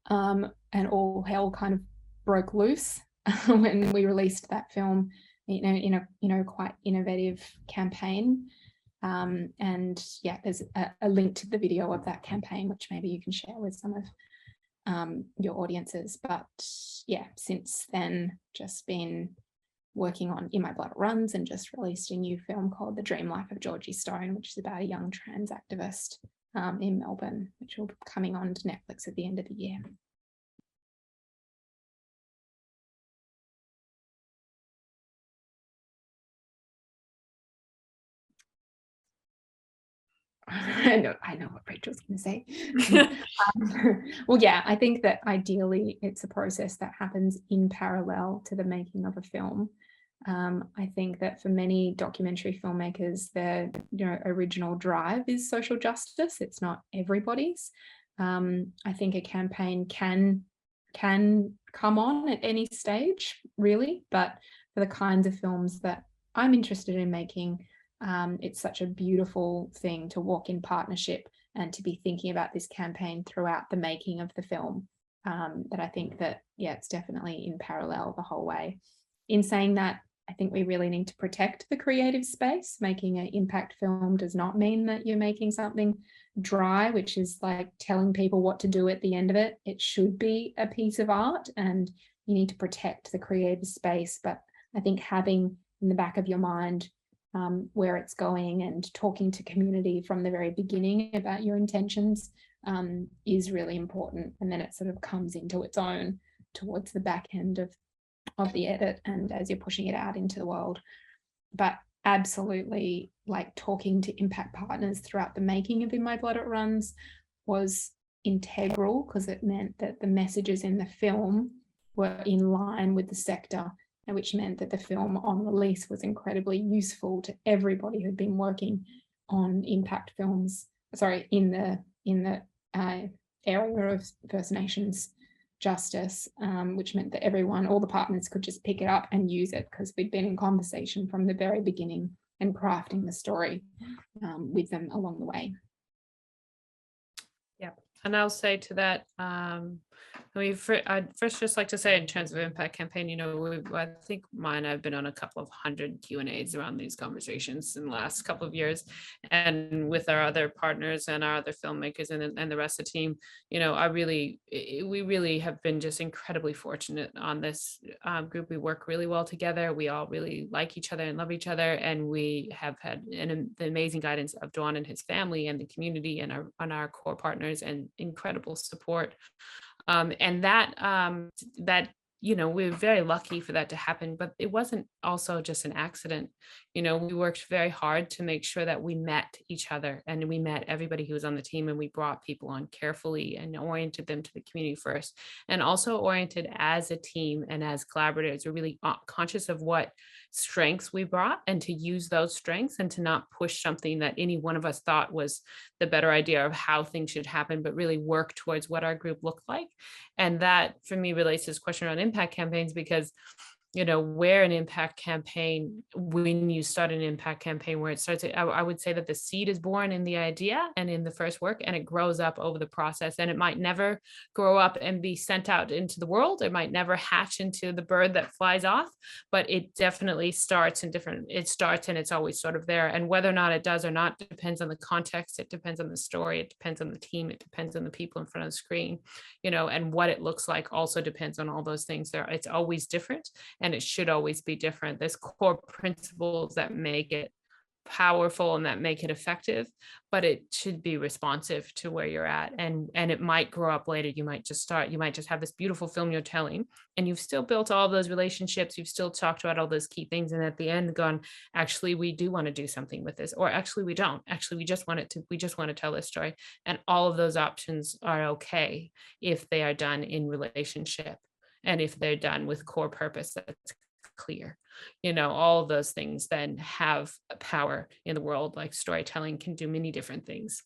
And all hell kind of broke loose when we released that film, in a quite innovative campaign. And there's a link to the video of that campaign, which maybe you can share with some of your audiences. But since then, just been working on In My Blood It Runs, and just released a new film called The Dream Life of Georgie Stone, which is about a young trans activist in Melbourne, which will be coming on to Netflix at the end of the year. I know what Rachel's going to say. I think that ideally it's a process that happens in parallel to the making of a film. I think that for many documentary filmmakers, their original drive is social justice. It's not everybody's. I think a campaign can come on at any stage, really, but for the kinds of films that I'm interested in making, it's such a beautiful thing to walk in partnership and to be thinking about this campaign throughout the making of the film, that I think that, it's definitely in parallel the whole way. In saying that, I think we really need to protect the creative space. Making an impact film does not mean that you're making something dry, which is like telling people what to do at the end of it. It should be a piece of art, and you need to protect the creative space. But I think having in the back of your mind where it's going and talking to community from the very beginning about your intentions is really important. And then it sort of comes into its own towards the back end of the edit and as you're pushing it out into the world. But absolutely, like, talking to impact partners throughout the making of In My Blood It Runs was integral, because it meant that the messages in the film were in line with the sector, and which meant that the film on release was incredibly useful to everybody who'd been working on impact films, in the area of First Nations justice, which meant that all the partners could just pick it up and use it, because we'd been in conversation from the very beginning and crafting the story with them along the way. Yeah, and I'll say to that, I'd first just like to say, in terms of impact campaign, you know, I think I've been on a couple of 100 Q&As around these conversations in the last couple of years, and with our other partners and our other filmmakers and the rest of the team, you know, we really have been just incredibly fortunate on this group. We work really well together. We all really like each other and love each other, and we have had the amazing guidance of Dwan and his family and the community and our core partners, and incredible support. And that, you know, we're very lucky for that to happen, but it wasn't also just an accident. You know, we worked very hard to make sure that we met each other, and we met everybody who was on the team, and we brought people on carefully and oriented them to the community first, and also oriented as a team and as collaborators. We're really conscious of what strengths we brought, and to use those strengths, and to not push something that any one of us thought was the better idea of how things should happen, but really work towards what our group looked like. And that, for me, relates to this question around impact campaigns, because, you know, where an impact campaign, when you start an impact campaign, where it starts, I would say that the seed is born in the idea and in the first work, and it grows up over the process, and it might never grow up and be sent out into the world. It might never hatch into the bird that flies off, but it definitely starts and it's always sort of there. And whether or not it does or not depends on the context. It depends on the story. It depends on the team. It depends on the people in front of the screen, you know, and what it looks like also depends on all those things there. It's always different, and it should always be different. There's core principles that make it powerful and that make it effective, but it should be responsive to where you're at. And it might grow up later. You might just have this beautiful film you're telling, and you've still built all those relationships. You've still talked about all those key things. And at the end gone, actually, we do want to do something with this, or actually we don't. Actually, we just want to tell this story. And all of those options are okay if they are done in relationship, and if they're done with core purpose that's clear. You know, all of those things then have power in the world. Like, storytelling can do many different things.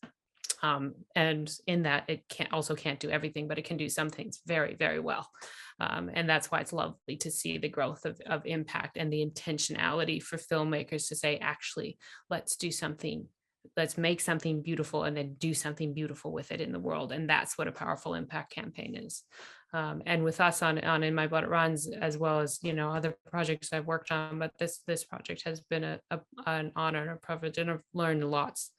And in that, it can't do everything, but it can do some things very, very well. And that's why it's lovely to see the growth of impact, and the intentionality for filmmakers to say, actually, let's make something beautiful, and then do something beautiful with it in the world. And that's what a powerful impact campaign is. And with us on In My Blood It Runs, as well as, you know, other projects I've worked on, but this project has been an honor and a privilege, and I've learned lots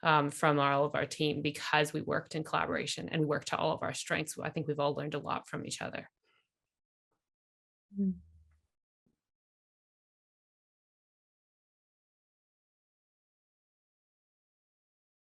from all of our team, because we worked in collaboration and we worked to all of our strengths. I think we've all learned a lot from each other. Mm.